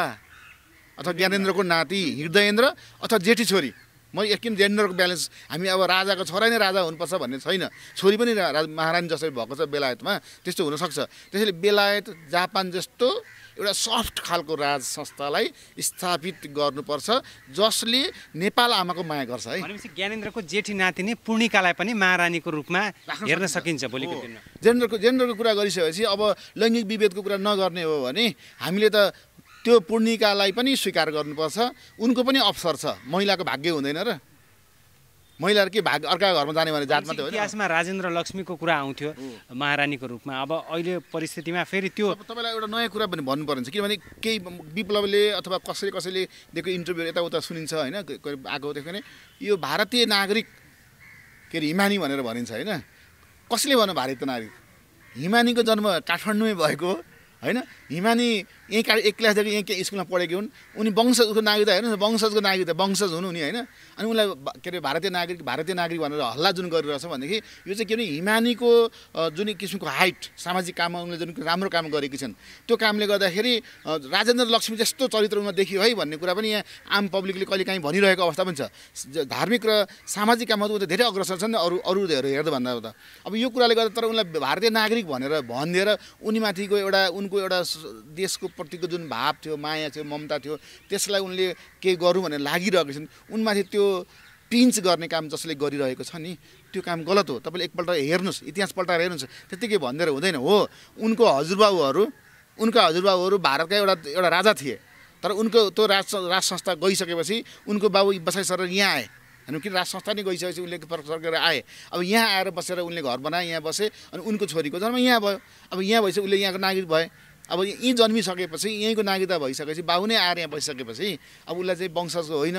Speaker 1: अथवा ज्ञानेन्द्रको नाति हृदयेन्द्र अथवा जेठी छोरी, म किन जेन्डरको ब्यालेन्स हामी अब राजाको छोरा नै राजा हुनुपर्छ भन्ने छैन, छोरी पनि महारानी जसरी भएको छ बेलायतमा त्यस्तो हुनसक्छ। त्यसैले बेलायत जापान जस्तो एउटा सफ्ट खालको राज संस्थालाई स्थापित गर्नुपर्छ जसले नेपाल आमाको माया गर्छ है।
Speaker 2: भनेपछि ज्ञानेन्द्रको जेठी नातिनी पूर्णिकालाई पनि महारानीको रूपमा हेर्न सकिन्छ भोलिको दिनमा।
Speaker 1: जेन्डरको कुरा गरिसकेपछि अब लैङ्गिक विभेदको कुरा नगर्ने हो भने हामीले त त्यो पूर्णिकालाई पनि स्वीकार गर्नुपर्छ, उनको पनि अवसर छ, महिलाको भाग्य हुँदैन र? महिलाहरू के भाग अर्काको घरमा जाने भने जात मात्रै होइन।
Speaker 2: इतिहासमा राजेन्द्र लक्ष्मीको कुरा आउँथ्यो महारानीको रूपमा। अब अहिले परिस्थितिमा फेरि त्यो
Speaker 1: तपाईँलाई एउटा नयाँ कुरा पनि भन्नु पर्ने छ, किनभने केही विप्लवले अथवा कसैले दिएको इन्टरभ्यू यताउता सुनिन्छ होइन, आएको थियो भने यो भारतीय नागरिक के अरे हिमानी भनेर भनिन्छ होइन। कसले भन्यो भारतीय नागरिक? हिमानीको जन्म काठमाडौँमै भएको होइन। हिमानी यहीँ एक क्लासदेखि यहीँ स्कुलमा पढेकी हुन्। उनी वंशजको नागरिकता हेर्नुहोस्, वंशजको नागरिकता, वंशज हुनु उनी होइन। अनि उनलाई के अरे भारतीय नागरिक भनेर हल्ला जुन गरिरहेछ भनेदेखि यो चाहिँ के भने हिमानीको जुन किसिमको हाइट सामाजिक काममा उनले जुन राम्रो काम गरेकी छन् त्यो कामले गर्दाखेरि राजेन्द्र लक्ष्मी जस्तो चरित्र उनमा देखियो है भन्ने कुरा पनि यहाँ आम पब्लिकले कहिले काहीँ भनिरहेको अवस्था पनि छ। धार्मिक र सामाजिक काममा त धेरै अग्रसर छन् अरूहरू हेर्दा भन्दा त। अब यो कुराले गर्दा तर उनलाई भारतीय नागरिक भनेर भनिदिएर उनीमाथिको उनको एउटा देशको प्रतिको जुन भाव थियो, माया थियो, ममता थियो, त्यसलाई उनले के गरौँ भनेर लागिरहेको छन्। उनमाथि त्यो पिन्च गर्ने काम जसले गरिरहेको छ नि त्यो काम गलत हो। तपाईँले एकपल्ट हेर्नुहोस्, इतिहास पल्टाएर हेर्नुहोस्, त्यत्तिकै भनिदिएर हुँदैन हो। उनको हजुरबाबुहरू भारतका एउटा राजा थिए, तर उनको त्यो राज संस्था गइसकेपछि उनको बाबु बसाइ सरेर यहाँ आए। अनि किन राज संस्था नै गइसकेपछि उनले फर्केर आए। अब यहाँ आएर बसेर उनले घर बनाए, यहाँ बसे, अनि उनको छोरीको जन्म यहाँ भयो। अब यहाँ भएपछि उसले यहाँको नागरिक भए। अब यहीँ जन्मिसकेपछि यहीँको नागरिकता भइसकेपछि बाबु नै आएर यहाँ बसिसकेपछि अब उसलाई चाहिँ वंशजको होइन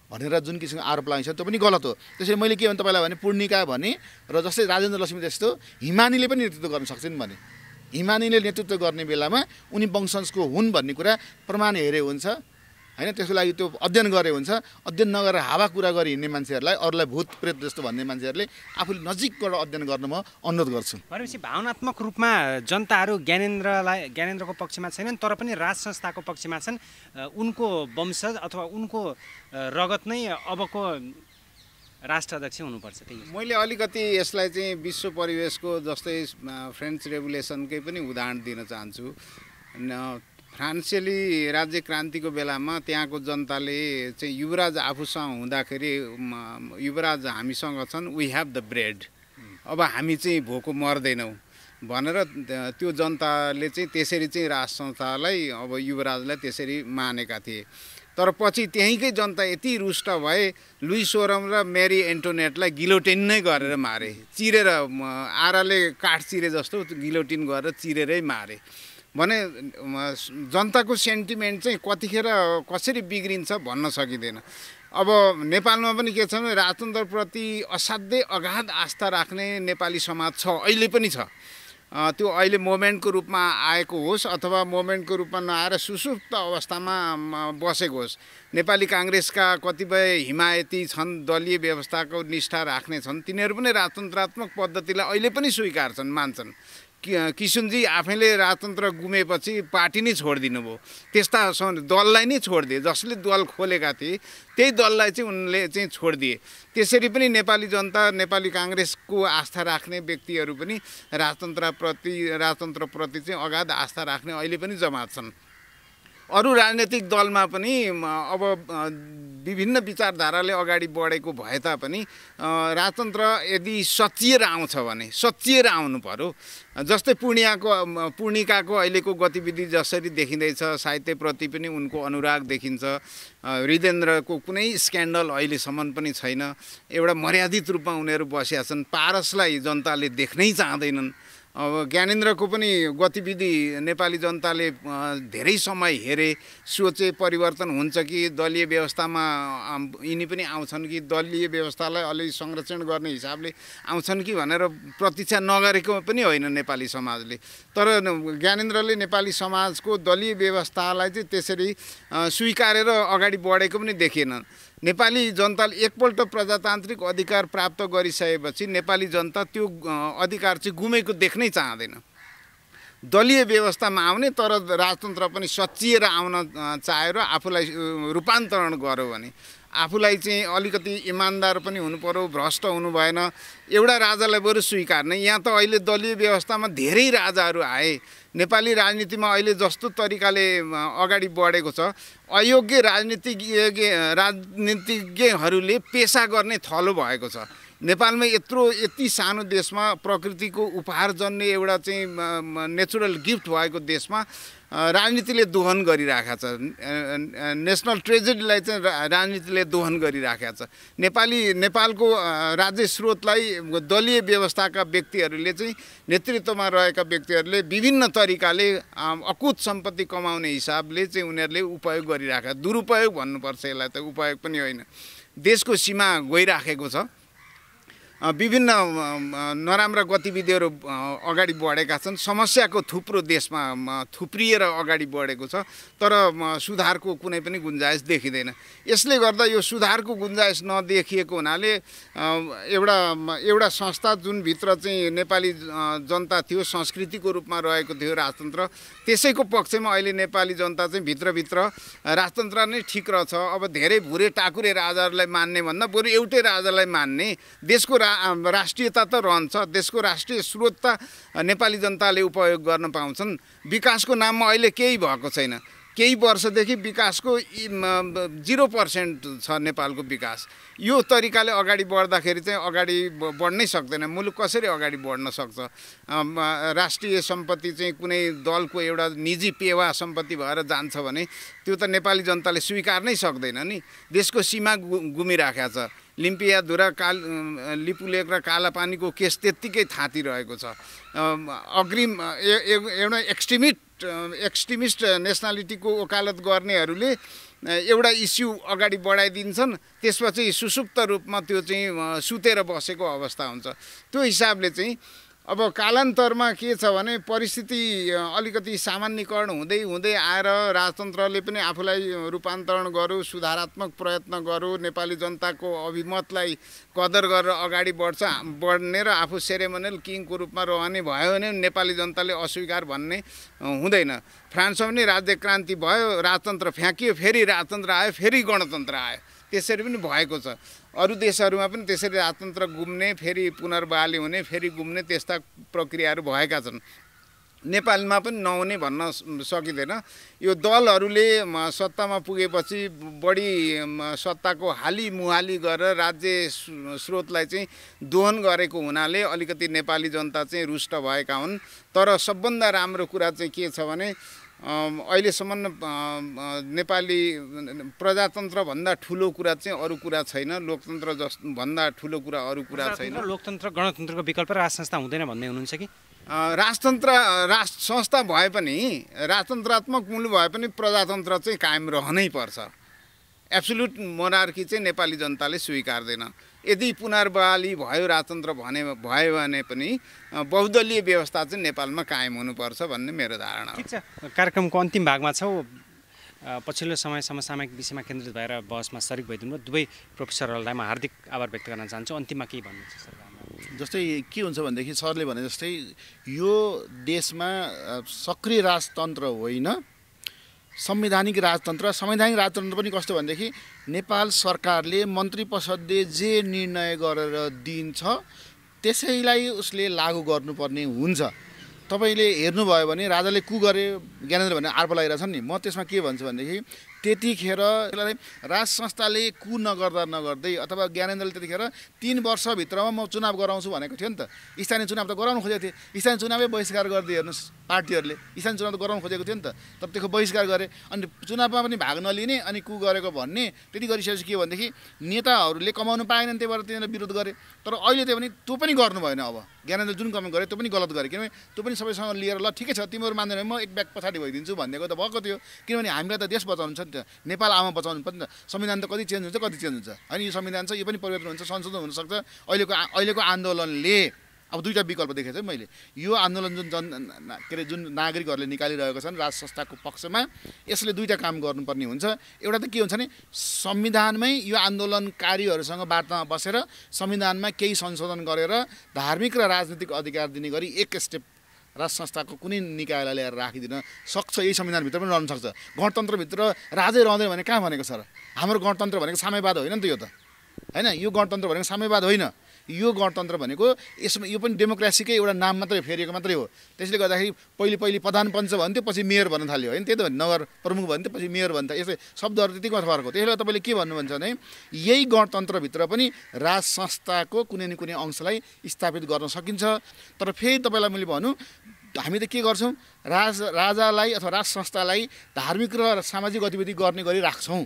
Speaker 1: भनेर जुन किसिमको आरोप लगाइन्छ त्यो पनि गलत हो। त्यसरी मैले के भने तपाईँलाई भने पूर्णिका भने र जस्तै राजेन्द्र लक्ष्मी जस्तो हिमानीले पनि नेतृत्व गर्न सक्छन् भने हिमानीले नेतृत्व गर्ने बेलामा उनी वंशजको हुन् भन्ने कुरा प्रमाण हेरे हुन्छ होइन। त्यसको लागि त्यो अध्ययन गरे हुन्छ। अध्ययन नगरेर हावा कुरा गरी हिँड्ने मान्छेहरूलाई, अरूलाई भूत प्रेत जस्तो भन्ने मान्छेहरूले आफूले नजिकबाट अध्ययन गर्न म अनुरोध गर्छु।
Speaker 2: भनेपछि भावनात्मक रूपमा जनताहरू ज्ञानेन्द्रको पक्षमा छैनन्, तर पनि राज संस्थाको पक्षमा छन्। उनको वंशज अथवा उनको रगत नै अबको राष्ट्र अध्यक्ष हुनुपर्छ। त्यही
Speaker 3: मैले अलिकति यसलाई चाहिँ विश्व परिवेशको जस्तै फ्रेन्च रेभोल्युसनकै पनि उदाहरण दिन चाहन्छु। फ्रान्सेली राज्य क्रान्तिको बेलामा त्यहाँको जनताले चाहिँ युवराज आफूसँग हुँदाखेरि युवराज हामीसँग छन्, वी हेभ द ब्रेड, अब हामी चाहिँ भोको मर्दैनौँ भनेर त्यो जनताले चाहिँ त्यसरी चाहिँ राज संस्थालाई अब युवराजलाई त्यसरी मानेका थिए। तर पछि त्यहीँकै जनता यति रुष्ट भए लुई 16 र मेरी एन्टोनेटलाई गिलोटिन नै गरेर मारे, चिरेर आराले काठ चिरे जस्तो गिलोटिन गरेर चिरेरै मारे। भने जनताको सेन्टिमेन्ट चाहिँ कतिखेर कसरी बिग्रिन्छ भन्न सकिँदैन। अब नेपालमा पनि के छ भने राजतन्त्रप्रति असाध्यै अगाध आस्था राख्ने नेपाली समाज छ, अहिले पनि छ। त्यो अहिले मोमेन्टको रूपमा आएको होस् अथवा मोमेन्टको रूपमा नआएर सुसुप्त अवस्थामा बसेको होस्। नेपाली काङ्ग्रेसका कतिपय हिमायती छन्, दलीय व्यवस्थाको निष्ठा राख्ने छन्, तिनीहरू पनि राजतन्त्रात्मक पद्धतिलाई अहिले पनि स्वीकार्छन्, मान्छन्। किशुनजी आफैले राजतन्त्र गुमेपछि पार्टी नै छोडिदिनु भयो, त्यस्ता दललाई नै छोडिदिए, जसले दल खोलेका थिए त्यही दललाई चाहिँ उनले चाहिँ छोडिदिए। त्यसरी पनि नेपाली जनता, नेपाली काङ्ग्रेसको आस्था राख्ने व्यक्तिहरू पनि राजतन्त्रप्रति चाहिँ अगाध आस्था राख्ने अहिले पनि जमात छन्। अरू राजनैतिक दलमा पनि अब विभिन्न विचारधाराले अगाडि बढेको भए तापनि राजतन्त्र यदि सचिएर आउँछ भने सचिएर आउनु पर्यो। जस्तै पूर्णिकाको अहिलेको गतिविधि जसरी देखिँदैछ, साहित्यप्रति पनि उनको अनुराग देखिन्छ। हृदेन्द्रको कुनै स्क्यान्डल अहिलेसम्म पनि छैन। एउटा मर्यादित रूपमा उनीहरू बसेका छन्। पारसलाई जनताले देख्नै चाहँदैनन्। अब ज्ञानेन्द्रको पनि गतिविधि नेपाली जनताले धेरै समय हेरे, सोचे परिवर्तन हुन्छ कि दलीय व्यवस्थामा यिनी पनि आउँछन् कि दलीय व्यवस्थालाई अलि संरक्षण गर्ने हिसाबले आउँछन् कि भनेर प्रतीक्षा नगरेको पनि होइन नेपाली समाजले। तर ज्ञानेन्द्रले नेपाली समाजको दलीय व्यवस्थालाई चाहिँ त्यसरी स्वीकारेर अगाडि बढेको पनि देखिएन। नेपाली जनताले एकपल्ट प्रजातान्त्रिक अधिकार प्राप्त गरिसकेपछि नेपाली जनता त्यो अधिकार चाहिँ गुमेको देख्नै चाहँदैन। दलीय व्यवस्थामा आउने तर राजतन्त्र पनि सचिएर आउन चाहेर आफूलाई रूपान्तरण गर्यो भने आफूलाई चाहिँ अलिकति इमान्दार पनि हुनु पर्यो, भ्रष्ट हुनु भएन। एउटा राजालाई बरु स्वीकार्ने। यहाँ त अहिले दलीय व्यवस्थामा धेरै राजाहरू आए। नेपाली राजनीतिमा अहिले जस्तो तरिकाले अगाडि बढेको छ, अयोग्य राजनीतिज्ञहरूले पेसा गर्ने थलो भएको छ। नेपालमा यति सानो देशमा प्रकृतिको उपहारजन्य एउटा चाहिँ नेचुरल गिफ्ट भएको देशमा राजनीतिले दोहन गरिराखेको छ। नेसनल ट्रेजेडीलाई चाहिँ राजनीतिले दोहन गरिराखेको छ। नेपालको राज्य स्रोतलाई दलीय व्यवस्थाका व्यक्तिहरूले चाहिँ नेतृत्वमा रहेका व्यक्तिहरूले विभिन्न तरिकाले अकुत सम्पत्ति कमाउने हिसाबले चाहिँ उनीहरूले उपयोग गरिराखेको, दुरुपयोग भन्नुपर्छ यसलाई, त उपयोग पनि होइन। देशको सीमा गइराखेको छ। विभिन्न नराम्रा गतिविधिहरू अगाडि बढेका छन्। समस्याको थुप्रो देशमा थुप्रिएर अगाडि बढेको छ, तर सुधारको कुनै पनि गुन्जाइस देखिँदैन। यसले गर्दा यो सुधारको गुन्जाइस नदेखिएको हुनाले एउटा संस्था जुन भित्र चाहिँ नेपाली जनता थियो, संस्कृतिको रूपमा रहेको थियो राजतन्त्र, त्यसैको पक्षमा अहिले नेपाली जनता चाहिँ भित्रभित्र राजतन्त्र नै ठिक रहेछ, अब धेरै भुरे टाकुरे राजाहरूलाई मान्ने भन्दा बरु एउटै राजालाई मान्ने, देशको राष्ट्रियता त रहन्छ, देशको राष्ट्रिय स्रोत त नेपाली जनताले उपयोग गर्न पाउँछन्। विकासको नाममा अहिले केही भएको छैन। केही वर्षदेखि विकासको 0% छ नेपालको विकास। यो तरिकाले अगाडि बढ्दाखेरि चाहिँ अगाडि बढ्नै सक्दैन। मुलुक कसरी अगाडि बढ्न सक्छ? राष्ट्रिय सम्पत्ति चाहिँ कुनै दलको एउटा निजी पेवा सम्पत्ति भएर जान्छ भने त्यो त नेपाली जनताले स्वीकार नै सक्दैन नि। देशको सीमा गुमिराखेको छ। लिम्पियाधुरा लिपुलेक र कालापानीको केस त्यत्तिकै थाँतिरहेको छ। अग्रिम एउटा एक्सट्रिमिस्ट नेसनालिटीको वकालत गर्नेहरूले एउटा इस्यु अगाडि बढाइदिन्छन्, त्यसपछि सुसुप्त रूपमा त्यो चाहिँ सुतेर बसेको अवस्था हुन्छ। त्यो हिसाबले चाहिँ अब कालान्तरमा के छ भने परिस्थिति अलिकति सामान्यकरण हुँदै हुँदै आएर राजतन्त्रले पनि आफूलाई रूपान्तरण गर्यो, सुधारात्मक प्रयत्न गर्यो, नेपाली जनताको अभिमतलाई कदर गरेर अगाडि बढ्ने र आफू सेरेमोनियल किङको रूपमा रहने भयो भने नेपाली जनताले अस्वीकार भन्ने हुँदैन। फ्रान्समा पनि राज्य क्रान्ति भयो, राजतन्त्र फ्याँकियो, फेरि राजतन्त्र आयो, फेरि गणतन्त्र आयो, त्यसरी पनि भएको छ। अरू देशहरूमा पनि त्यसरी राजतन्त्र गुम्ने, फेरि पुनर्बहाली हुने, फेरि गुम्ने, त्यस्ता प्रक्रियाहरू भएका छन्। नेपालमा पनि नहुने भन्न सकिँदैन। यो दलहरूले सत्तामा पुगेपछि बढी सत्ताको हालिमुहाली गरेर राज्य स्रोतलाई चाहिँ दोहन गरेको हुनाले अलिकति नेपाली जनता चाहिँ रुष्ट भएका हुन्। तर सबभन्दा राम्रो कुरा चाहिँ के छ भने अहिलेसम्म नेपाली प्रजातन्त्रभन्दा ठुलो कुरा चाहिँ अरू कुरा छैन। लोकतन्त्र भन्दा ठुलो कुरा अरू कुरा छैन।
Speaker 2: लोकतन्त्र गणतन्त्रको विकल्प राज संस्था हुँदैन भन्दै हुनुहुन्छ कि?
Speaker 3: राजतन्त्र संस्था भए पनि, राजतन्त्रात्मक मूल्य भए पनि प्रजातन्त्र चाहिँ कायम रहनै पर्छ। एब्सोल्युट मोनार्की चाहिँ नेपाली जनताले स्वीकार्दैन। यदि पुनर्बहाली भयो, राजतन्त्र भयो भने पनि बहुदलीय व्यवस्था चाहिँ नेपालमा कायम हुनुपर्छ भन्ने मेरो धारणा हो।
Speaker 2: ठिक छ, कार्यक्रमको अन्तिम भागमा छौँ। पछिल्लो समय समसामयिक विषयमा केन्द्रित भएर बहसमा सरिक भइदिनु दुवै प्रोफेसरहरूलाई म हार्दिक आभार व्यक्त गर्न चाहन्छु। अन्तिममा केही भन्नुहुन्छ सर?
Speaker 1: जस्तै के हुन्छ भनेदेखि सरले भने जस्तै यो देशमा सक्रिय राजतन्त्र होइन, संवैधानिक राजतन्त्र। संवैधानिक राजतन्त्र पनि कस्तो भनेदेखि नेपाल सरकारले मन्त्री परिषदले जे निर्णय गरेर दिन्छ त्यसैलाई उसले लागू गर्नुपर्ने हुन्छ। तपाईँले हेर्नुभयो भने राजाले कु गरे, ज्ञानेन्द्र भने आर्प लगाइरहेछन् नि। म त्यसमा के भन्छु भनेदेखि त्यतिखेर राज संस्थाले कु नगर्दै अथवा ज्ञानेन्द्रले त्यतिखेर 3 वर्षभित्रमा म चुनाव गराउँछु भनेको थियो नि त। स्थानीय चुनाव त गराउनु खोजेको थिए, स्थानीय चुनावै बहिष्कार गरिदिए। हेर्नुहोस्, पार्टीहरूले स्थानीय चुनाव त गराउनु खोजेको थियो नि त, तर त्यसको बहिष्कार गरे। अनि चुनावमा पनि भाग नलिने अनि कु गरेको भन्ने त्यति गरिसकेपछि के भनेदेखि नेताहरूले कमाउनु पाएनन्, त्यही भएर तिनीहरूले विरोध गरे। तर अहिले त्यो पनि गर्नु भएन। अब ज्ञानेन्द्र जुन कमेन्ट गरे त्यो पनि गलत गरे, किनभने त्यो पनि सबैसँग लिएर ल ठिकै छ तिमीहरू मान्दैन म एक ब्याग पछाडि भइदिन्छु भन्नेको त भएको थियो। किनभने हामीलाई त देश बचाउनु छ नि त, नेपाल आमा बचाउनु पर्छ नि त। संविधान त कति चेन्ज हुन्छ, कति चेन्ज हुन्छ, अनि यो संविधान छ, यो पनि परिवर्तन हुन्छ, संशोधन हुनसक्छ। अहिलेको आन्दोलनले अब दुईवटा विकल्प देखेको छु मैले। यो आन्दोलन जुन नागरिकहरूले निकालिरहेको छन् राज संस्थाको पक्षमा, यसले दुईवटा काम गर्नुपर्ने हुन्छ। एउटा त के हुन्छ भने संविधानमै यो आन्दोलनकारीहरूसँग वार्तामा बसेर संविधानमा केही संशोधन गरेर धार्मिक र राजनीतिक अधिकार दिने गरी एक स्टेप राज संस्थाको कुनै निकायलाई ल्याएर राखिदिन सक्छ। यही संविधानभित्र पनि रहन सक्छ। गणतन्त्रभित्र राजै रहँदैन भने कहाँ भनेको सर? हाम्रो गणतन्त्र भनेको साम्यवाद होइन नि त। यो त होइन, यो गणतन्त्र भनेको साम्यवाद होइन। यो गणतन्त्र भनेको यसमा यो पनि डेमोक्रेसीकै एउटा नाम मात्रै फेरिएको मात्रै हो। त्यसले गर्दाखेरि पहिले प्रधानपञ्च भन्थ्यो, पछि मेयर भन्न थाल्यो होइन, त्यही त नगर प्रमुख भन्थ्यो, पछि मेयर भन्थ्यो। यस्तै शब्दहरू त्यतिको फरक हो। त्यसले तपाईँले के भन्नुहुन्छ भने यही गणतन्त्रभित्र पनि राज संस्थाको कुनै न कुनै अंशलाई स्थापित गर्न सकिन्छ। तर फेरि तपाईँलाई मैले भनौँ, हामी त के गर्छौँ, राजालाई अथवा राज संस्थालाई धार्मिक र सामाजिक गतिविधि गर्ने गरी राख्छौँ।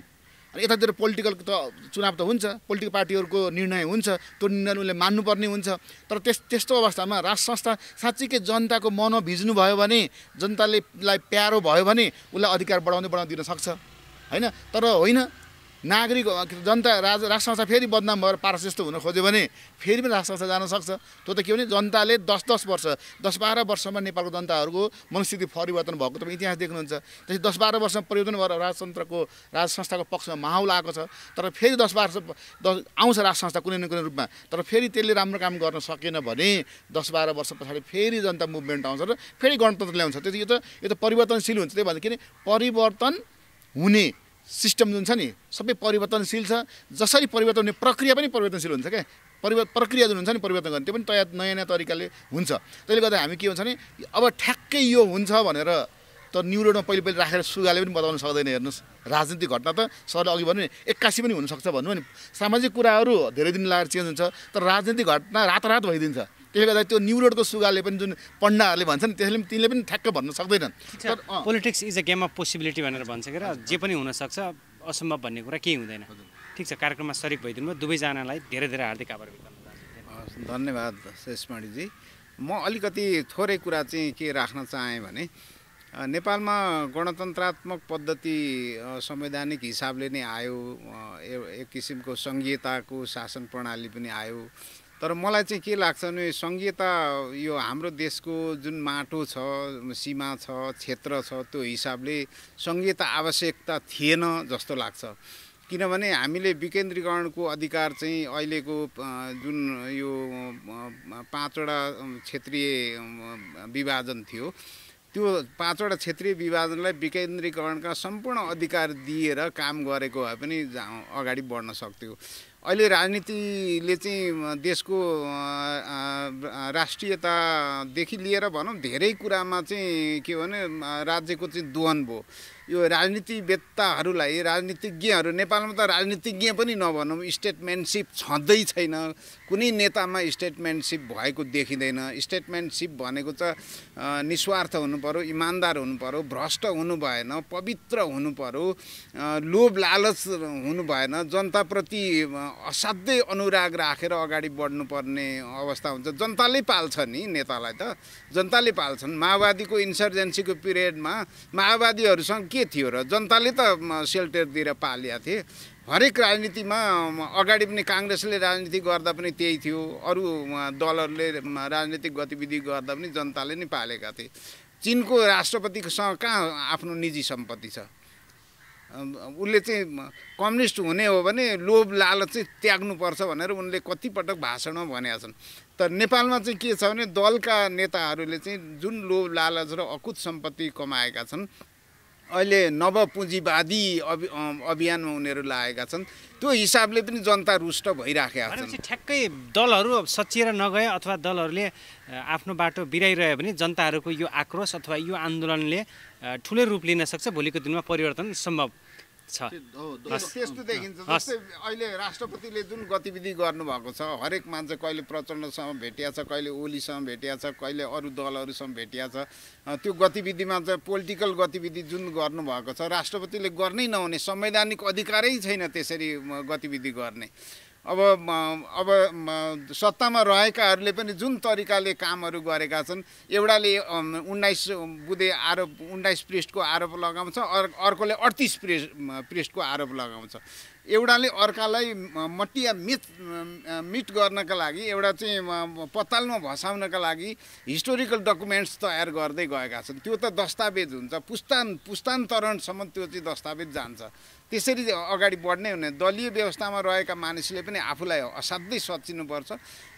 Speaker 1: अनि यतातिर पोलिटिकल त चुनाव त हुन्छ, पोलिटिकल पार्टीहरूको निर्णय हुन्छ, त्यो निर्णय उसले मान्नुपर्ने हुन्छ। तर त्यस्तो अवस्थामा राज संस्था साँच्चीकै जनताको मन भिज्नु भयो भने, जनतालाई प्यारो भयो भने उसलाई अधिकार बढाउन दिन सक्छ होइन। तर होइन, नागरिक जनता राज संस्था फेरि बदनाम भएर पारस जस्तो हुन खोज्यो भने फेरि पनि राज संस्था जान सक्छ। त्यो त के भने जनताले 10-10 वर्ष 10-12 वर्षमा नेपालको जनताहरूको मनस्थिति परिवर्तन भएको तपाईँ इतिहास देख्नुहुन्छ। त्यसै 10-12 वर्षमा परिवर्तन भएर राज संस्थाको पक्षमा माहौल आएको छ। तर फेरि 10 वर्ष आउँछ राज संस्था कुनै न कुनै रूपमा, तर फेरि त्यसले राम्रो काम गर्न सकेन भने 10-12 वर्ष पछाडि फेरि जनता मुभमेन्ट आउँछ र फेरि गणतन्त्र ल्याउँछ। त्यसै यो त परिवर्तनशील हुन्छ। त्यही भएर किन परिवर्तन हुने सिस्टम जुन छ नि सबै परिवर्तनशील छ। जसरी परिवर्तन हुने प्रक्रिया पनि परिवर्तनशील हुन्छ क्या। प्रक्रिया जुन हुन्छ नि परिवर्तन गर्ने, त्यो पनि नयाँ तरिकाले हुन्छ। त्यसले गर्दा हामी के हुन्छ भने अब ठ्याक्कै यो हुन्छ भनेर त न्युरोडमा पहिले राखेर सुगाले पनि बताउन सक्दैन। हेर्नुहोस्, राजनीतिक घटना त सरले अघि भन्नु नि 81 पनि हुनसक्छ भन्नु नि। सामाजिक कुराहरू धेरै दिन लागेर चेन्ज हुन्छ, तर राजनीतिक घटना रातारात भइदिन्छ। त्यसले गर्दा त्यो न्युरोडको सुगाले पनि जुन पण्डाहरूले भन्छन् त्यसले तिनले पनि ठ्याक्क भन्न सक्दैनन्।
Speaker 2: Politics is a game of possibility भनेर भन्छ कि, र जे पनि हुनसक्छ, असम्भव भन्ने कुरा केही हुँदैन। ठिक छ, कार्यक्रममा सरिक भइदिनु भयो। दुवैजनालाई धेरै धेरै हार्दिक आभार व्यक्त गर्छु।
Speaker 3: धन्यवाद शेषमणिजी। म अलिकति थोरै कुरा चाहिँ के राख्न चाहेँ भने नेपालमा गणतन्त्रात्मक पद्धति संवैधानिक हिसाबले नै आयो, एक किसिमको सङ्घीयताको शासन प्रणाली पनि आयो। तर मलाई चाहिँ के लाग्छ भने सङ्घीयता यो हाम्रो देशको जुन माटो छ, सीमा छ, क्षेत्र छ, त्यो हिसाबले सङ्घीयता आवश्यकता थिएन जस्तो लाग्छ। किनभने हामीले विकेन्द्रीकरणको अधिकार चाहिँ अहिलेको जुन यो 5वटा क्षेत्रीय विभाजन थियो, त्यो 5वटा क्षेत्रीय विभाजनलाई विकेन्द्रीकरणका सम्पूर्ण अधिकार दिएर काम गरेको भए पनि अगाडि बढ्न सक्थ्यो। अहिले राजनीतिले चाहिँ देशको राष्ट्रियतादेखि लिएर भनौँ धेरै कुरामा चाहिँ के भने राज्यको चाहिँ दोहन भयो। यो राजनीतिवेत्ताहरूलाई, राजनीतिज्ञहरू, नेपालमा त राजनीतिज्ञ पनि नभनौँ, स्टेटमेन्टसिप छँदै छैन। कुनै नेतामा स्टेटमेन्टसिप भएको देखिँदैन। स्टेटमेन्टसिप भनेको चाहिँ निस्वार्थ हुनुपऱ्यो, इमान्दार हुनुपऱ्यो, भ्रष्ट हुनु भएन, पवित्र हुनुपऱ्यो, लोभ लालच हुनु भएन, जनताप्रति असाध्यै अनुराग राखेर अगाडि बढ्नुपर्ने अवस्था हुन्छ। जनताले पाल्छ नि नेतालाई, त जनताले पाल्छन्। माओवादीको इन्सर्जेन्सीको पिरियडमा माओवादीहरूसँग के थियो र जनताले त सेल्टर दिएर पालेका थिए। हरेक राजनीतिमा अगाडि पनि काङ्ग्रेसले राजनीति गर्दा पनि त्यही थियो, अरू दलहरूले राजनीतिक गतिविधि गर्दा पनि जनताले नै पालेका थिए। चीनको राष्ट्रपतिसँग कहाँ आफ्नो निजी सम्पत्ति छ? उसले चाहिँ कम्युनिस्ट हुने हो भने लोभ लालच चाहिँ त्याग्नुपर्छ भनेर उनले कतिपटक भाषणमा भनेका छन्। तर नेपालमा चाहिँ के छ भने दलका नेताहरूले चाहिँ जुन लोभ लालच र अकुत सम्पत्ति कमाएका छन्, अहिले नवपुँजीवादी अभियानमा उनीहरू लागेका छन्। त्यो हिसाबले पनि जनता रुष्ट भइराखेका छन्।
Speaker 2: ठ्याक्कै दलहरू सच्चिएर नगए अथवा दलहरूले आफ्नो बाटो बिराइरह्यो भने जनताहरूको यो आक्रोश अथवा यो आन्दोलनले ठुलै रूप लिन सक्छ। भोलिको दिनमा परिवर्तन सम्भव छ।
Speaker 3: त्यस्तो देखिन्छ। जस्तै अहिले राष्ट्रपतिले जुन गतिविधि गर्नुभएको छ, हरेक मान्छे कहिले प्रचण्डसँग भेटिया छ, कहिले ओलीसँग भेटिया छ, कहिले अरू दलहरूसँग भेटिया छ। त्यो गतिविधिमा चाहिँ पोलिटिकल गतिविधि जुन गर्नुभएको छ, राष्ट्रपतिले गर्नै नहुने, संवैधानिक अधिकारै छैन त्यसरी गतिविधि गर्ने। अब सत्तामा रहेकाहरूले पनि जुन तरिकाले कामहरू गरेका छन्, एउटाले 19 बुँदे आरोप 19 पृष्ठको आरोप लगाउँछ, अर्कोले 38 पृष्ठको आरोप लगाउँछ। एउटाले अर्कालाई मटिया मिट गर्नका लागि, एउटा चाहिँ पतालमा भसाउनका लागि हिस्टोरिकल डकुमेन्ट्स तयार गर्दै गएका छन्। त्यो त दस्तावेज हुन्छ, पुस्तान्तरणसम्म त्यो चाहिँ दस्तावेज जान्छ। त्यसरी अगाडि बढ्नै हुने। दलीय व्यवस्थामा रहेका मानिसले पनि आफूलाई असाध्यै सच्चिनुपर्छ।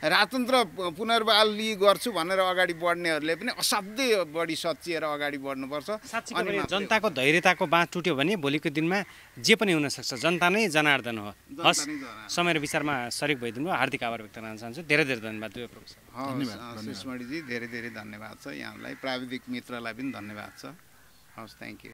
Speaker 3: राजतन्त्र पुनर्बहाली गर्छु भनेर अगाडि बढ्नेहरूले पनि असाध्यै बढी सच्चिएर अगाडि बढ्नुपर्छ।
Speaker 2: अनि जनताको धैर्यताको बाँध टुट्यो भने भोलिको दिनमा जे पनि हुनसक्छ। जनता नै जनार्दन हो। हस्, समय र विचारमा सरिक भइदिनु हार्दिक आभार व्यक्त गर्न चाहन्छु। धेरै धेरै धन्यवाद दुवै प्रोफेसर।
Speaker 3: सुषमणीजी धेरै धेरै धन्यवाद छ यहाँलाई। प्राविधिक मित्रलाई पनि धन्यवाद छ। हस्, थ्याङ्क यू।